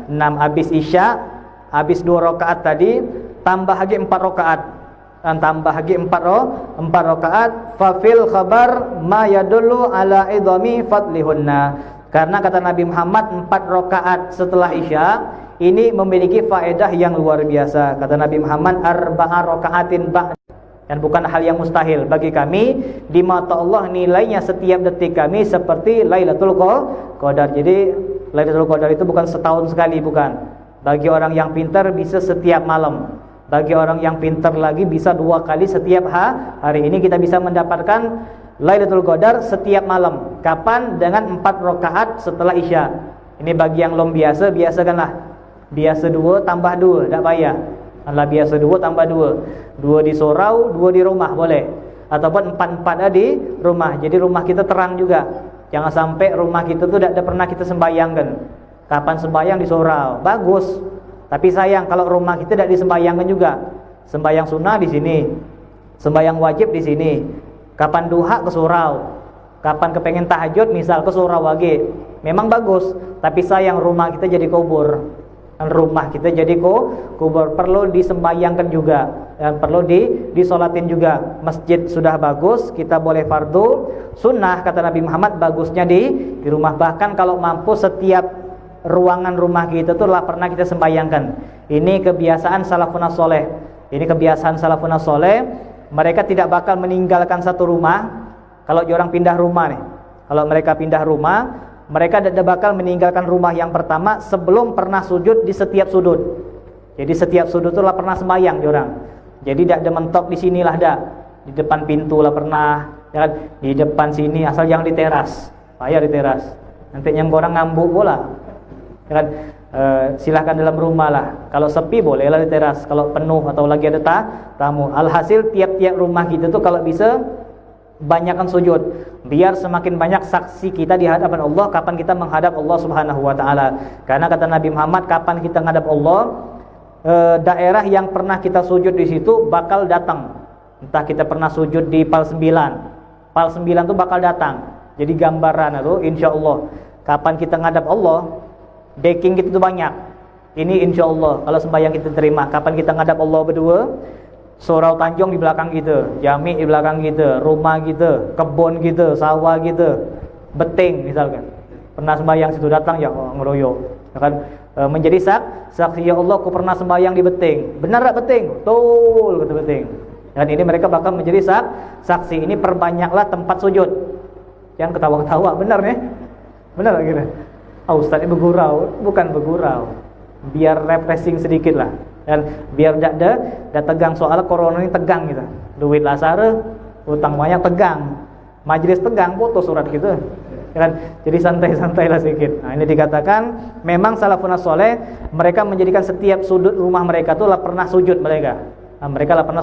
6 habis Isya, habis 2 rakaat tadi, tambah lagi 4 rakaat. Dan tambah lagi 4 rakaat, fa fil khabar ma yadullu ala idhami fadlihunna. Karena kata Nabi Muhammad 4 rakaat setelah Isya ini memiliki faedah yang luar biasa. Kata Nabi Muhammad 4 rakaatin ba'd, dan bukan hal yang mustahil bagi kami. Di mata Allah nilainya setiap detik kami seperti Lailatul Qadar. Jadi Lailatul Qadar itu bukan setahun sekali, bukan. Bagi orang yang pintar bisa setiap malam. Bagi orang yang pintar lagi bisa 2 kali setiap hari. Ini kita bisa mendapatkan Lailatul Qadar setiap malam. Kapan? Dengan 4 rakaat setelah Isya. Ini bagi yang belum biasa, biasakanlah. Biasa 2 tambah 2, tak payah. Kalau biasa 2 tambah 2. 2 di surau, 2 di rumah boleh. Ataupun 4 di rumah. Jadi rumah kita terang juga. Jangan sampai rumah kita tuh tidak pernah kita sembahyangkan. Kapan sembahyang di surau, bagus. Tapi sayang kalau rumah kita tidak disembahyangkan juga. Sembahyang sunnah di sini, sembahyang wajib di sini. Kapan duha ke surau, kapan kepengen tahajud misal ke surau lagi. Memang bagus, tapi sayang rumah kita jadi kubur. Dan rumah kita jadi kubur, perlu disembahyangkan juga dan perlu disolatin juga. Masjid sudah bagus, kita boleh fardu. Sunnah kata Nabi Muhammad bagusnya di rumah. Bahkan kalau mampu setiap ruangan rumah kita tuh lah pernah kita sembahyangkan. Ini kebiasaan salafun soleh. Ini kebiasaan salafun soleh. Mereka tidak bakal meninggalkan satu rumah kalau orang pindah rumah nih, kalau mereka pindah rumah, mereka tidak bakal meninggalkan rumah yang pertama sebelum pernah sujud di setiap sudut. Jadi setiap sudut itu lah pernah sembahyang orang. Jadi tidak ada mentok di sinilah dah, di depan pintu lah pernah, ya kan? Di depan sini, asal jangan di teras, payah di teras. Nanti yang orang ngambuk bola, ya kan? Silahkan dalam rumah lah. Kalau sepi bolehlah di teras. Kalau penuh atau lagi ada tamu. Alhasil tiap-tiap rumah kita tuh kalau bisa banyakkan sujud, biar semakin banyak saksi kita di hadapan Allah kapan kita menghadap Allah Subhanahu wa taala. Karena kata Nabi Muhammad, kapan kita menghadap Allah, daerah yang pernah kita sujud di situ bakal datang. Entah kita pernah sujud di Pal 9. Pal 9 tuh bakal datang. Jadi gambaran itu insyaallah kapan kita menghadap Allah, backing kita tuh banyak. Ini insyaallah kalau sembahyang kita terima. Kapan kita menghadap Allah berdua, surau Tanjung di belakang kita, jami di belakang kita, rumah kita, kebun kita, sawah kita, beting misalkan. Pernah sembahyang situ datang ya ngeroyok, ya kan? Menjadi saksi, ya Allah, aku pernah sembahyang di beting. Benar tak beting? Betul kata beting. Dan ini mereka bakal menjadi saksi. Ini perbanyaklah tempat sujud. Jangan ketawa-ketawa, benar nih? Benar gitu. Ustaz ini bergurau, bukan bergurau. Biar refreshing sedikit lah. Dan biar tidak tegang, soal corona ini tegang gitu. Duit lasare, utang banyak tegang, majelis tegang, foto surat gitu, kan? Jadi santai-santai lah sedikit. Nah, ini dikatakan memang salafun saleh mereka menjadikan setiap sudut rumah mereka tuh lah pernah sujud mereka. Nah, mereka lah pernah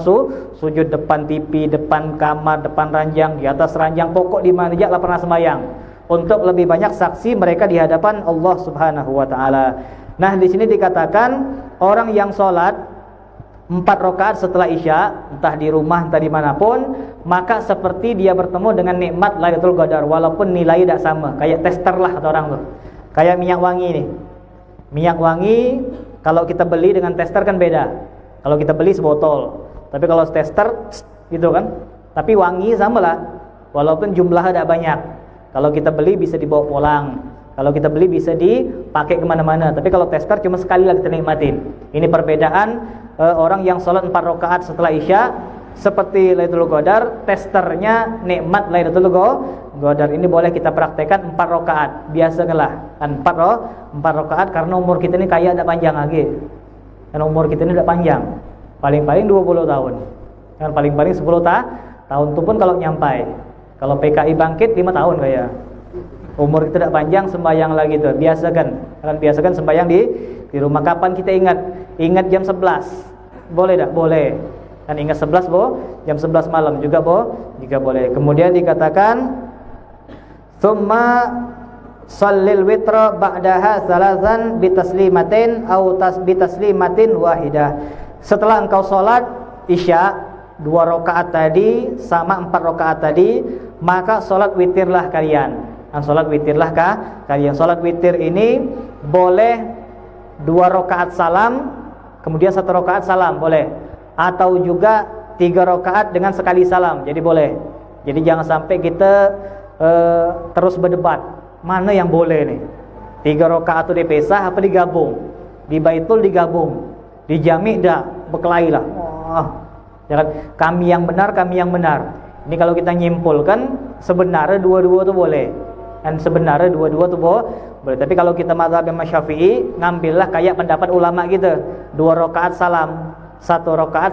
sujud depan TV, depan kamar, depan ranjang, di atas ranjang, pokok di mana aja lah pernah sembahyang. Untuk lebih banyak saksi mereka di hadapan Allah Subhanahu wa taala. Nah, di sini dikatakan orang yang sholat 4 rakaat setelah Isya, entah di rumah entah dimanapun, maka seperti dia bertemu dengan nikmat Lailatul Qadar, walaupun nilai tidak sama. Kayak tester lah kata orang tuh. Kayak minyak wangi nih. Minyak wangi kalau kita beli dengan tester kan beda. Kalau kita beli sebotol, tapi kalau tester gitu kan. Tapi wangi sama lah, walaupun jumlahnya tidak banyak. Kalau kita beli bisa dibawa pulang. Kalau kita beli bisa dipakai kemana-mana. Tapi kalau tester cuma sekali lagi kita nikmatin. Ini perbedaan orang yang sholat 4 rakaat setelah Isya seperti Lailatul Qadar. Testernya nikmat Lailatul Qadar. Ini boleh kita praktekkan 4 rakaat. Biasalah kan 4 rakaat karena umur kita ini kayak tidak panjang lagi. Karena umur kita ini tidak panjang. Paling-paling 20 tahun. Dan paling-paling 10 tahun itu pun kalau nyampai. Kalau PKI bangkit 5 tahun kayak. Umur kita tidak panjang, sembahyang lagi tuh. Biasakan sembahyang di rumah. Kapan kita ingat jam 11. Boleh tak? Boleh. Dan ingat 11 jam 11 malam juga boleh. Kemudian dikatakan summa shallil witra ba'daha salasan bitaslimatin au bitaslimatin wahidah. Setelah engkau salat Isya 2 rakaat tadi sama 4 rakaat tadi, maka salat witirlah kalian. Salat witirlah kalian. Salat witir ini boleh 2 rakaat salam, kemudian 1 rakaat salam boleh, atau juga 3 rakaat dengan sekali salam. Jadi boleh. Jadi jangan sampai kita terus berdebat mana yang boleh nih. 3 rakaat itu dipisah apa digabung? Di baitul digabung, di jami' dah berkelahi lah. Jangan kami yang benar. Ini kalau kita nyimpulkan sebenarnya dua-dua itu boleh. Dan sebenarnya dua-dua itu boleh. Tapi kalau kita mazhab Imam Syafi'i, ngambillah kayak pendapat ulama kita. 2 rakaat salam, 1 rakaat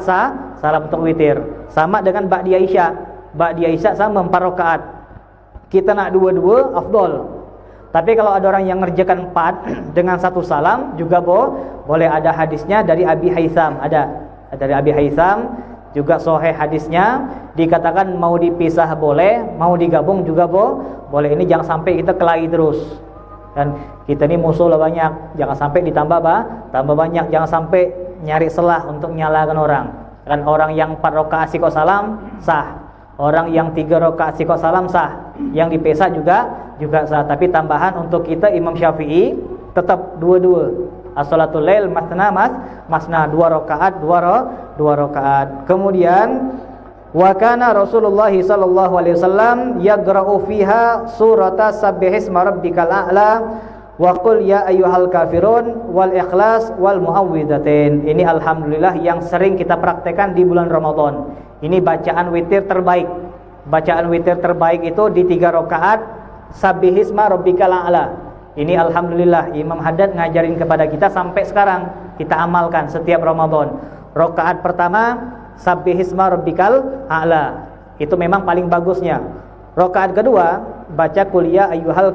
salam untuk witir. Sama dengan Ba'di Isya. Ba'di Isya sama 4 rakaat. Kita nak dua-dua afdol. Tapi kalau ada orang yang ngerjakan 4 dengan 1 salam juga boleh. Ada hadisnya dari Abi Haitham. Ada dari Abi Haitham juga sahih hadisnya, dikatakan mau dipisah boleh, mau digabung juga boleh. Ini jangan sampai kita kelahi terus. Dan kita ini musuh lah banyak, jangan sampai tambah banyak, jangan sampai nyari celah untuk menyalahkan orang. Kan orang yang 4 rakaat sikot salam sah, orang yang 3 rakaat sikot salam sah, yang dipisah juga sah. Tapi tambahan untuk kita Imam Syafi'i tetap dua-dua. As-salatul lail masna 2 rakaat. Kemudian wa kana Rasulullah sallallahu alaihi wasallam yaqra'u fiha surata sabbihisma rabbikal a'la wa qul ya ayyuhal kafirun wal ikhlas wal muawwidzatain. Ini alhamdulillah yang sering kita praktekkan di bulan Ramadan. Ini bacaan witir terbaik. bacaan witir terbaik itu di 3 rakaat Sabbihisma rabbikal a'la. Ini alhamdulillah Imam Haddad ngajarin kepada kita sampai sekarang kita amalkan setiap Ramadan. Rakaat pertama Sabbihisma rabbikal a'la. Itu memang paling bagusnya. Rakaat kedua baca qul ya ayyuhal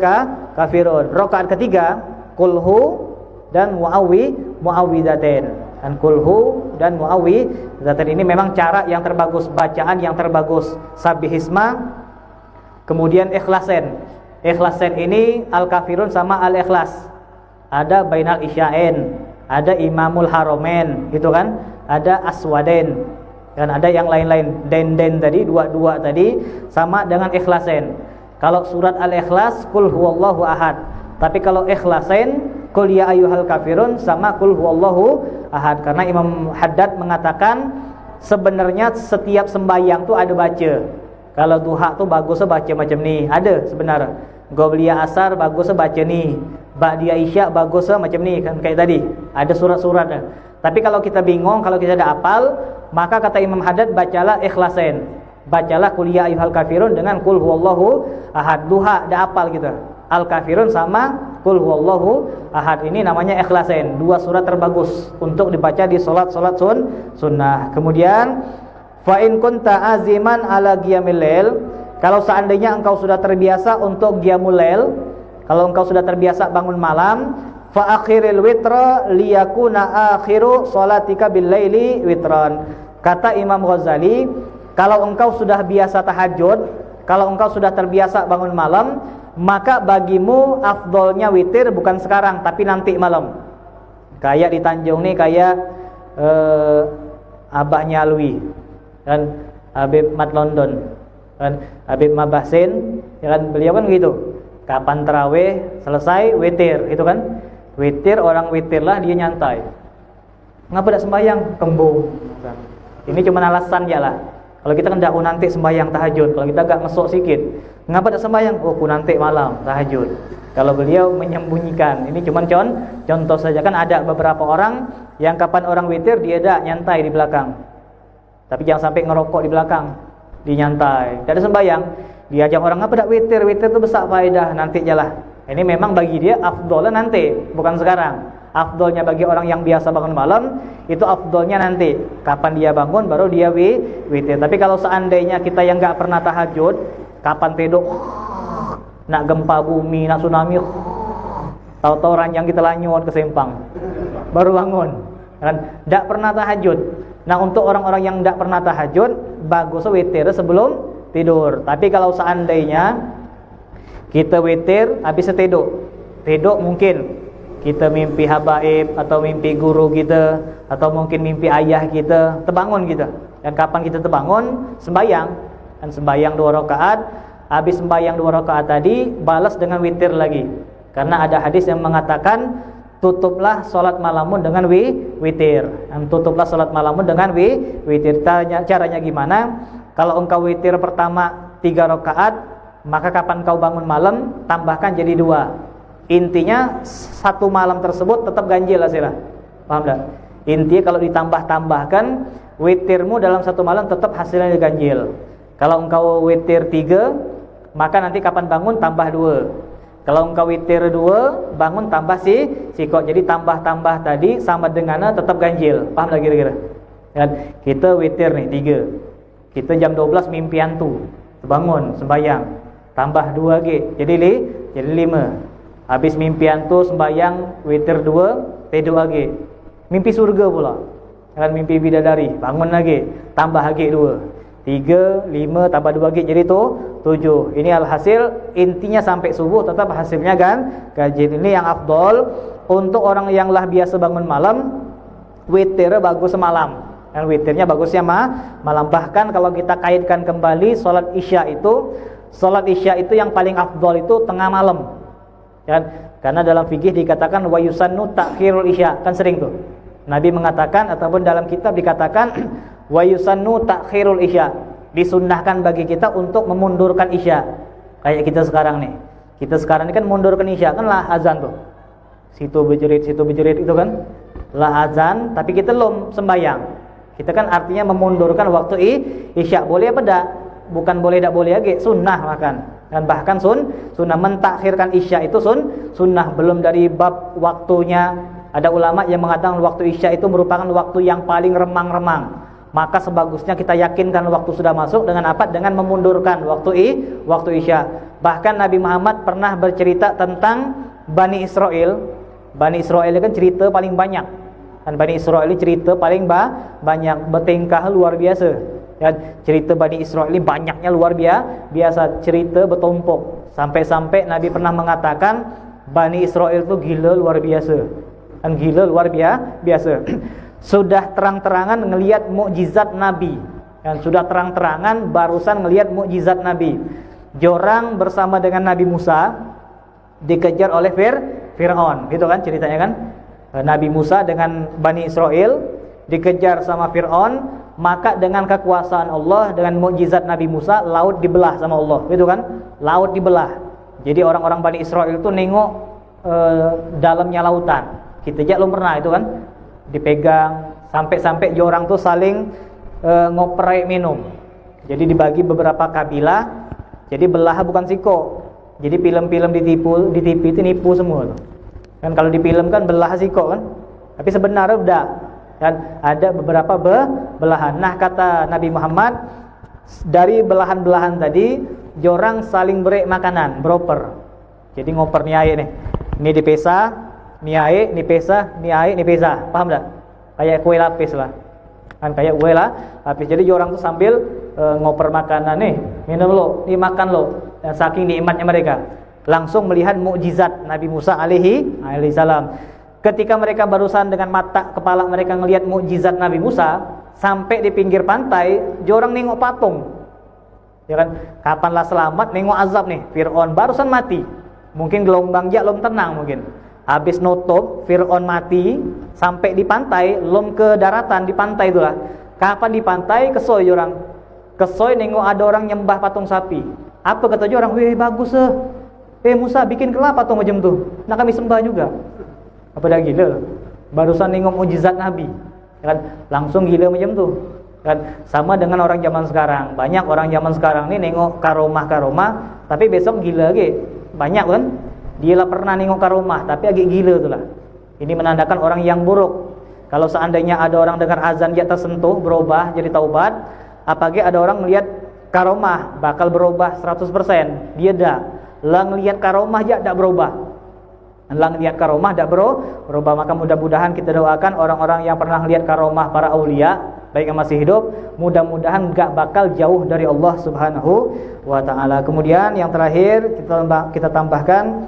kafirun. Rakaat ketiga qulhu dan muawwidzatain. Dan qulhu dan muawwidzatain ini memang cara yang terbagus, bacaan yang terbagus. Sabbihisma kemudian ikhlasen. Ikhlasen ini al-kafirun sama al-ikhlas. Ada bainal isya'in, ada imamul haromen, gitu kan? Ada aswaden. Dan ada yang lain-lain. Den tadi, dua tadi sama dengan ikhlasen. Kalau surat al-ikhlas qul huwallahu ahad. Tapi kalau ikhlasen qul ya ayyuhal kafirun sama qul huwallahu ahad. Karena Imam Haddad mengatakan sebenarnya setiap sembahyang tuh ada baca. Kalau duha tuh bagusnya baca macam ni. Ada sebenarnya. Qobliyah asar bagusnya baca ni. Ba'diyah isya bagusnya macam ni kan kayak tadi. Ada surat-suratnya. Tapi kalau kita bingung, kalau kita tidak hafal, maka kata Imam Haddad bacalah ikhlasen. Bacalah qul ya ayyuhal kafirun dengan qul huwallahu ahad. Duha dah hafal kita. Al kafirun sama qul huwallahu ahad. Ini namanya ikhlasen. 2 surat terbagus untuk dibaca di salat-salat sunnah. Kemudian fa in kunta aziman ala qiyamil lail. Kalau seandainya engkau sudah terbiasa untuk qiyamul lail, kalau engkau sudah terbiasa bangun malam, fa akhiril witra liyakuna akhiru salatika bil laili witran. Kata Imam Ghazali, kalau engkau sudah biasa tahajud, kalau engkau sudah terbiasa bangun malam, maka bagimu afdolnya witir bukan sekarang tapi nanti malam. Kayak di Tanjung nih kayak abahnya Alwi kan, Habib Mat London kan, Habib Mabasin ya kan, beliau kan gitu. Kapan tarawih selesai witir itu kan. Witir, orang witir lah dia nyantai. Ngapa tidak sembahyang? Kembung. Ini cuma alasan ya lah. Kalau kita kan dakwah nanti sembahyang tahajud. Kalau kita agak mesok sikit, ngapa tidak sembahyang? Oh, ku nanti malam tahajud. Kalau beliau menyembunyikan. Ini cuma contoh saja. Kan ada beberapa orang yang kapan orang witir dia dah nyantai di belakang. Tapi jangan sampai ngerokok di belakang. Dia nyantai. Tidak ada sembahyang. Diajak orang ngapa tidak witir? Witir itu besar faedah nanti jalah. Ini memang bagi dia afdolnya nanti, bukan sekarang. Afdolnya bagi orang yang biasa bangun malam, itu afdolnya nanti. Kapan dia bangun, baru dia witir. Tapi kalau seandainya kita yang gak pernah tahajud, kapan tidur, nak gempa bumi, nak tsunami, tahu-tahu ranjang kita lanyut ke Sempang, baru bangun. Kan? Gak pernah tahajud. Nah untuk orang-orang yang gak pernah tahajud, bagus witir sebelum tidur. Tapi kalau seandainya kita witir habis tidur mungkin kita mimpi habaib atau mimpi guru kita atau mungkin mimpi ayah kita, terbangun kita. Dan kapan kita terbangun? Sembahyang. Dan sembahyang 2 rakaat. Habis sembahyang 2 rakaat tadi balas dengan witir lagi. Karena ada hadis yang mengatakan tutuplah salat malammu dengan witir. Dan tutuplah salat malammu dengan witir. Caranya gimana? Kalau engkau witir pertama 3 rakaat, maka kapan kau bangun malam tambahkan jadi 2. Intinya satu malam tersebut tetap ganjil hasilnya. Paham tak? Intinya kalau ditambah-tambahkan witirmu dalam satu malam tetap hasilnya ganjil. Kalau engkau witir 3, maka nanti kapan bangun tambah 2. Kalau engkau witir 2, bangun tambah sikok. Jadi tambah-tambah tadi sama dengannya tetap ganjil. Paham tak kira-kira? Dan kita witir nih 3. Kita jam 12 mimpian tu. Bangun sembahyang. Tambah 2 lagi, jadi 5. Habis mimpian tu sembahyang witir 2, tidur lagi. Mimpi surga pula. Kan mimpi bidadari, bangun lagi, tambah lagi 2. 3, 5 tambah 2 lagi jadi 7. Ini alhasil intinya sampai subuh tetap hasilnya kan ganjil. Ini yang afdol untuk orang yang lah biasa bangun malam, witir bagus semalam. Dan witirnya bagusnya malam. Bahkan kalau kita kaitkan kembali salat Isya itu yang paling afdol itu tengah malam. Kan? Karena dalam fikih dikatakan wa yusannu ta'khirul isya. Kan sering tuh. Nabi mengatakan ataupun dalam kitab dikatakan wa yusannu ta'khirul isya. Disunnahkan bagi kita untuk memundurkan isya. Kayak kita sekarang nih. Kita sekarang ini kan mundurkan isya, kan lah azan tuh. Situ berjerit itu kan. Lah azan, tapi kita belum sembahyang. Kita kan artinya memundurkan waktu isya. Boleh apa enggak? bukan boleh tak boleh lagi, sunnah makan. Dan bahkan sunnah mentakhirkan isya itu sunnah, belum dari bab waktunya. Ada ulama yang mengatakan waktu isya itu merupakan waktu yang paling remang-remang. Maka sebagusnya kita yakinkan waktu sudah masuk dengan apa? Dengan memundurkan waktu isya. Bahkan Nabi Muhammad pernah bercerita tentang Bani Israel. Bani Israel kan cerita paling banyak. Dan Bani Israel cerita paling banyak, bertingkah luar biasa. Dan cerita Bani Israel ini banyaknya luar biasa, cerita bertumpuk. Sampai-sampai Nabi pernah mengatakan Bani Israel itu gila luar biasa. Dan gila luar biasa. Sudah terang-terangan ngelihat mukjizat Nabi. Dan sudah terang-terangan barusan ngelihat mukjizat Nabi. Jorang bersama dengan Nabi Musa dikejar oleh Fir'aun. Gitu kan ceritanya kan? Nabi Musa dengan Bani Israel dikejar sama Fir'aun, maka dengan kekuasaan Allah, dengan mukjizat Nabi Musa, laut dibelah sama Allah. Gitu kan? Laut dibelah. Jadi orang-orang Bani Israel itu nengok dalamnya lautan. Kita aja belum pernah itu kan, dipegang sampai orang tuh saling ngoper minum. Jadi dibagi beberapa kabilah. Jadi belah bukan siko. Jadi film-film di TV itu nipu semua tuh. Kan kalau di film kan belah siko kan, tapi sebenarnya udah. Dan ada beberapa belahan. Nah kata Nabi Muhammad, dari belahan-belahan tadi, jorang saling beri makanan, beroper. Jadi ngoper ni air nih, ini dipesa, ni air, ni pesa, ni air, ni pesa. Paham tak? Kayak kue lapis lah. Kan kayak kue lapis. Jadi orang tuh sambil ngoper makanan nih, minum lo, ni makan lo. Dan saking nikmatnya mereka, langsung melihat mukjizat Nabi Musa alaihi salam. Ketika mereka barusan dengan mata kepala mereka ngelihat mukjizat Nabi Musa, sampai di pinggir pantai, jorang nengok patung. Ya kan? Kapanlah selamat, nengok azab nih. Fir'aun barusan mati. Mungkin gelombang belum tenang mungkin. Habis nutup, Fir'aun mati, sampai di pantai, belum ke daratan, di pantai itulah. Kapan di pantai, kesoy orang. Kesoy nengok ada orang nyembah patung sapi. Apa kata orang? Wih bagus Musa bikin kelapa patung macam tu. Nak kami sembah juga. Apa dah gila? Barusan nengok mukjizat Nabi. Kan langsung gila macam tu. Kan sama dengan orang zaman sekarang. Banyak orang zaman sekarang ni nengok karomah, tapi besok gila lagi. Banyak kan? Dia lah pernah nengok karomah, tapi agak gila tu lah. Ini menandakan orang yang buruk. Kalau seandainya ada orang dengar azan dia tersentuh, berubah jadi taubat, apalagi ada orang melihat karomah bakal berubah 100%. Dia dah lang lihat karomah je tak berubah. Lang lihat karomah tak berubah. Maka mudah-mudahan kita doakan orang-orang yang pernah lihat karomah para aulia, baik yang masih hidup, mudah-mudahan enggak bakal jauh dari Allah Subhanahu wa taala. Kemudian yang terakhir kita tambahkan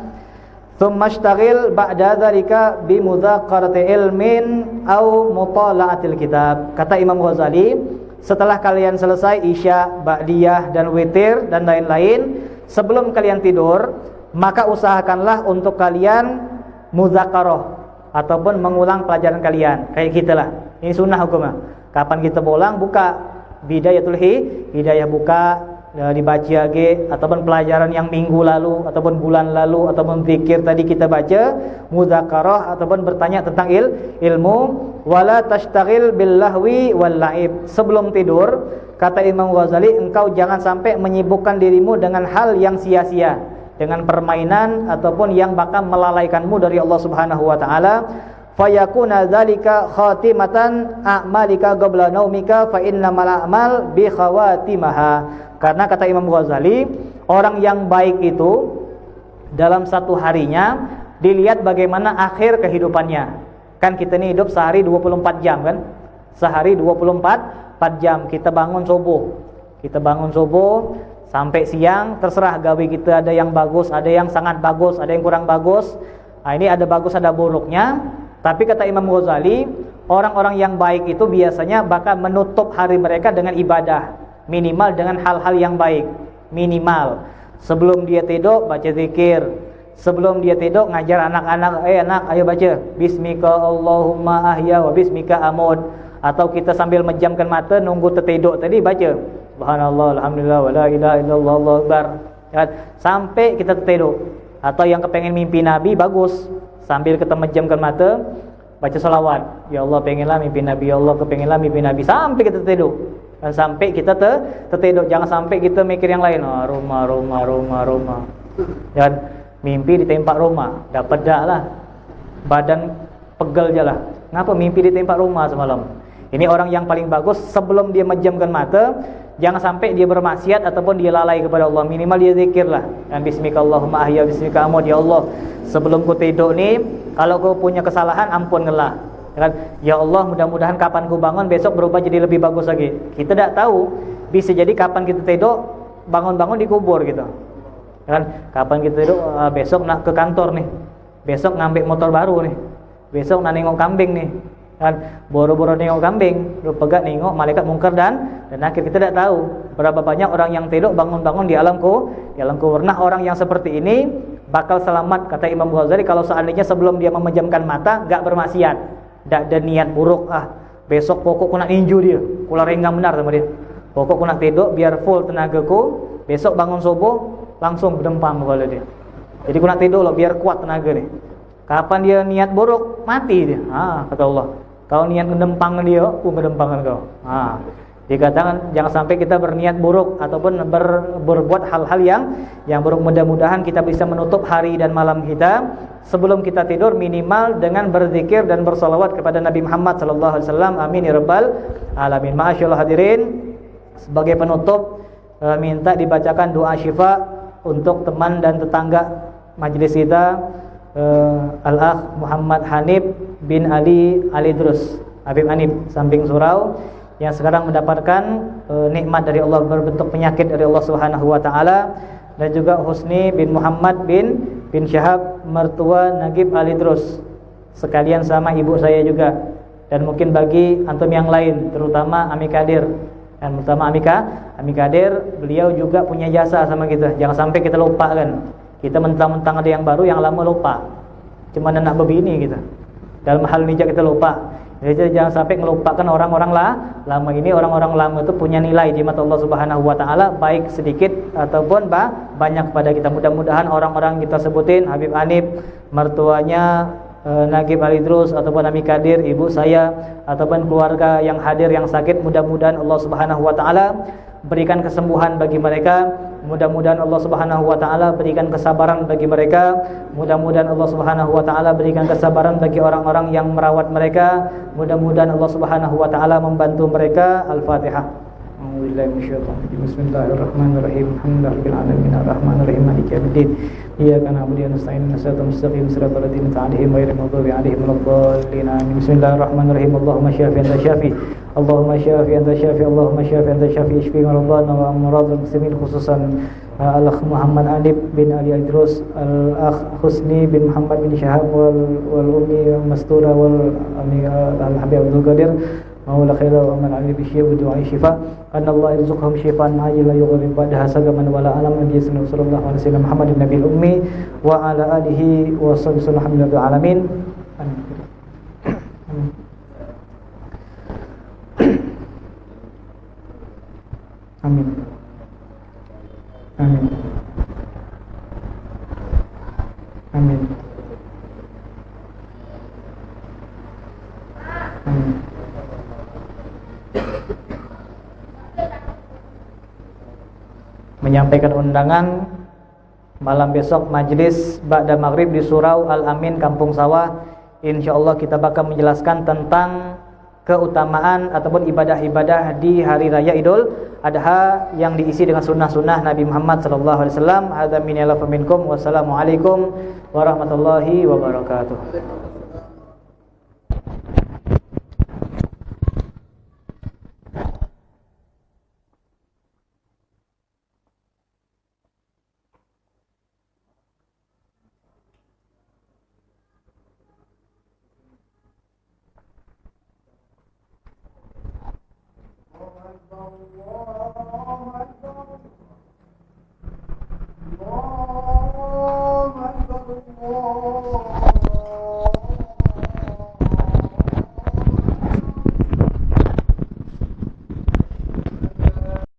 tsummashtagil ba'da dzalika bi mudzaqarati ilmin au mutala'atil kitab. Kata Imam Ghazali, setelah kalian selesai isya, ba'diyah dan witir dan lain-lain, sebelum kalian tidur, maka usahakanlah untuk kalian muzakarah ataupun mengulang pelajaran kalian. Kayak kita lah. Ini sunnah hukumnya. Kapan kita pulang, buka bidayatul hidayah, buka dibaca lagi, ataupun pelajaran yang minggu lalu ataupun bulan lalu, ataupun zikir tadi kita baca, muzakarah ataupun bertanya tentang ilmu. Wala tashtaghil bil lahwi wal laib. Sebelum tidur, kata Imam Ghazali, engkau jangan sampai menyibukkan dirimu dengan hal yang sia-sia, dengan permainan ataupun yang bakal melalaikanmu dari Allah Subhanahu wa taala. Fayakuna dzalika khatimatan a'malika qabla naumika fa innamal a'mal bi khawatimaha. Karena kata Imam Ghazali, orang yang baik itu dalam satu harinya dilihat bagaimana akhir kehidupannya. Kan kita ni hidup sehari 24 jam kan? Sehari 24 jam. Kita bangun subuh sampai siang, terserah gawe kita, ada yang bagus, ada yang sangat bagus, ada yang kurang bagus. Nah, ini ada bagus ada buruknya. Tapi kata Imam Ghazali, orang-orang yang baik itu biasanya bakal menutup hari mereka dengan ibadah, minimal dengan hal-hal yang baik. Minimal sebelum dia tidur baca zikir, sebelum dia tidur ngajar anak-anak, anak ayo baca bismika Allahumma ahya wa bismika amut. Atau kita sambil menjamkan mata nunggu tertidur tadi baca subhanallah alhamdulillah wala ilaha illallah Allahu akbar, sampai kita tertidur. Atau yang kepengen mimpi Nabi, bagus, sambil kita menjamkan mata baca salawat, ya Allah pengenlah mimpi Nabi, ya Allah kepengenlah mimpi Nabi, sampai kita tidur. Dan sampai kita tertidur, jangan sampai kita mikir yang lain. Rumah. Dan mimpi ditempat rumah, dapat dah lah. Badan pegel je lah. Ngapa mimpi ditempat rumah semalam? Ini orang yang paling bagus sebelum dia menjamkan mata, jangan sampai dia bermaksiat ataupun dia lalai kepada Allah. Minimal dia zikirlah. Dan bismikallahumma ahya bismika amut, ya Allah, sebelum ku tidur ni, kalau kau punya kesalahan ampunkanlah. Ya Allah, mudah-mudahan kapan ku bangun besok berubah jadi lebih bagus lagi. Kita tak tahu, bisa jadi kapan kita tidur bangun-bangun dikubur gitu. Kapan kita tidur, besok nak ke kantor nih, besok ngambil motor baru nih, besok nak nengok kambing nih. Boro-boro nengok kambing, pegat nengok malaikat mungkar dan nakir. Kita tidak tahu berapa banyak orang yang tidur bangun-bangun di alam kubur. Nah, orang yang seperti ini bakal selamat, kata Imam Ghazali, kalau seandainya sebelum dia memejamkan mata gak bermaksiat, gak ada niat buruk. Besok pokok ku nak ninju dia, kula renggang benar sama dia. Pokok ku nak tidur biar full tenagaku, besok bangun subuh langsung berdempang kepala dia. Jadi ku nak tidur loh biar kuat tenaga nih. Kapan dia niat buruk, mati dia. Kata Allah, kau niat ngedempang dia, aku ngedempangkan kau. Dikatakan jangan sampai kita berniat buruk ataupun berbuat hal-hal yang buruk. Mudah-mudahan kita bisa menutup hari dan malam kita sebelum kita tidur minimal dengan berzikir dan bersalawat kepada Nabi Muhammad sallallahu alaihi wasallam. Amin ya rabbal alamin. Ma'asyiral hadirin, sebagai penutup minta dibacakan doa syifa untuk teman dan tetangga majelis kita, Al-Akh Muhammad Hanif bin Ali Idrus, Habib Hanif samping surau, yang sekarang mendapatkan nikmat dari Allah berbentuk penyakit dari Allah Subhanahu wa taala, dan juga Husni bin Muhammad bin Syahab mertua Nagib Ali Idrus, sekalian sama ibu saya juga, dan mungkin bagi antum yang lain, terutama Ami Kadir. Dan terutama Ami Kadir, beliau juga punya jasa sama kita. Jangan sampai kita lupa kan. Kita mentang-mentang ada yang baru, yang lama lupa. Cuma anak begini kita. Dalam hal ini kita lupa. Jadi jangan sampai melupakan orang-orang lama ini. Orang-orang lama itu punya nilai di mata Allah Subhanahu wa taala, baik sedikit ataupun banyak pada kita. Mudah-mudahan orang-orang kita sebutin, Habib Hanif, mertuanya Nagib Ali Idrus, ataupun Ami Kadir, ibu saya, ataupun keluarga yang hadir yang sakit, mudah-mudahan Allah Subhanahu wa taala berikan kesembuhan bagi mereka. Mudah-mudahan Allah Subhanahu wa taala berikan kesabaran bagi mereka. Mudah-mudahan Allah Subhanahu wa taala berikan kesabaran bagi orang-orang yang merawat mereka. Mudah-mudahan Allah Subhanahu wa taala membantu mereka. Al-Fatihah. Bismillahirrahmanirrahim. Alhamdulillahirabbil alamin arrahmanirrahim maliki yaumiddin. Iyyaka na'budu wa nasta'inu ihdinas mustaqim siratal ladzina an'amta 'alaihim ghairil maghdubi 'alaihim waladdallin. Bismillahirrahmanirrahim. Allahumma syafi anta syafi. Allahumma syafi anta syafi. Allahumma syafi anta syafi. Ishfi maradana wa amradal muslimin, khususan Al-Akh Muhammad Hanif bin Ali Idrus, Al-Akh Husni bin Muhammad bin Syahab, wal Ummi Mastura, wal Al-Habib Abdul Qadir. Maula khaira wa man ali bi syai'in du'a syifa. Anna Allah yarzuqhum syifaan ajil la yughrib ba'daha sagaman wala alam. Nabi sallallahu alaihi wasallam Muhammadin nabiyil ummi wa ala alihi wa sahbihi alhamdulillahi alamin. Amin. Amin. Amin. Amin. Menyampaikan undangan malam besok majlis ba'da maghrib di Surau Al-Amin Kampung Sawah. InsyaAllah kita bakal menjelaskan tentang keutamaan ataupun ibadah-ibadah di hari raya Idul Adha yang diisi dengan sunnah-sunnah Nabi Muhammad SAW. Hadza minni wa minkum. Wassalamualaikum warahmatullahi wabarakatuh.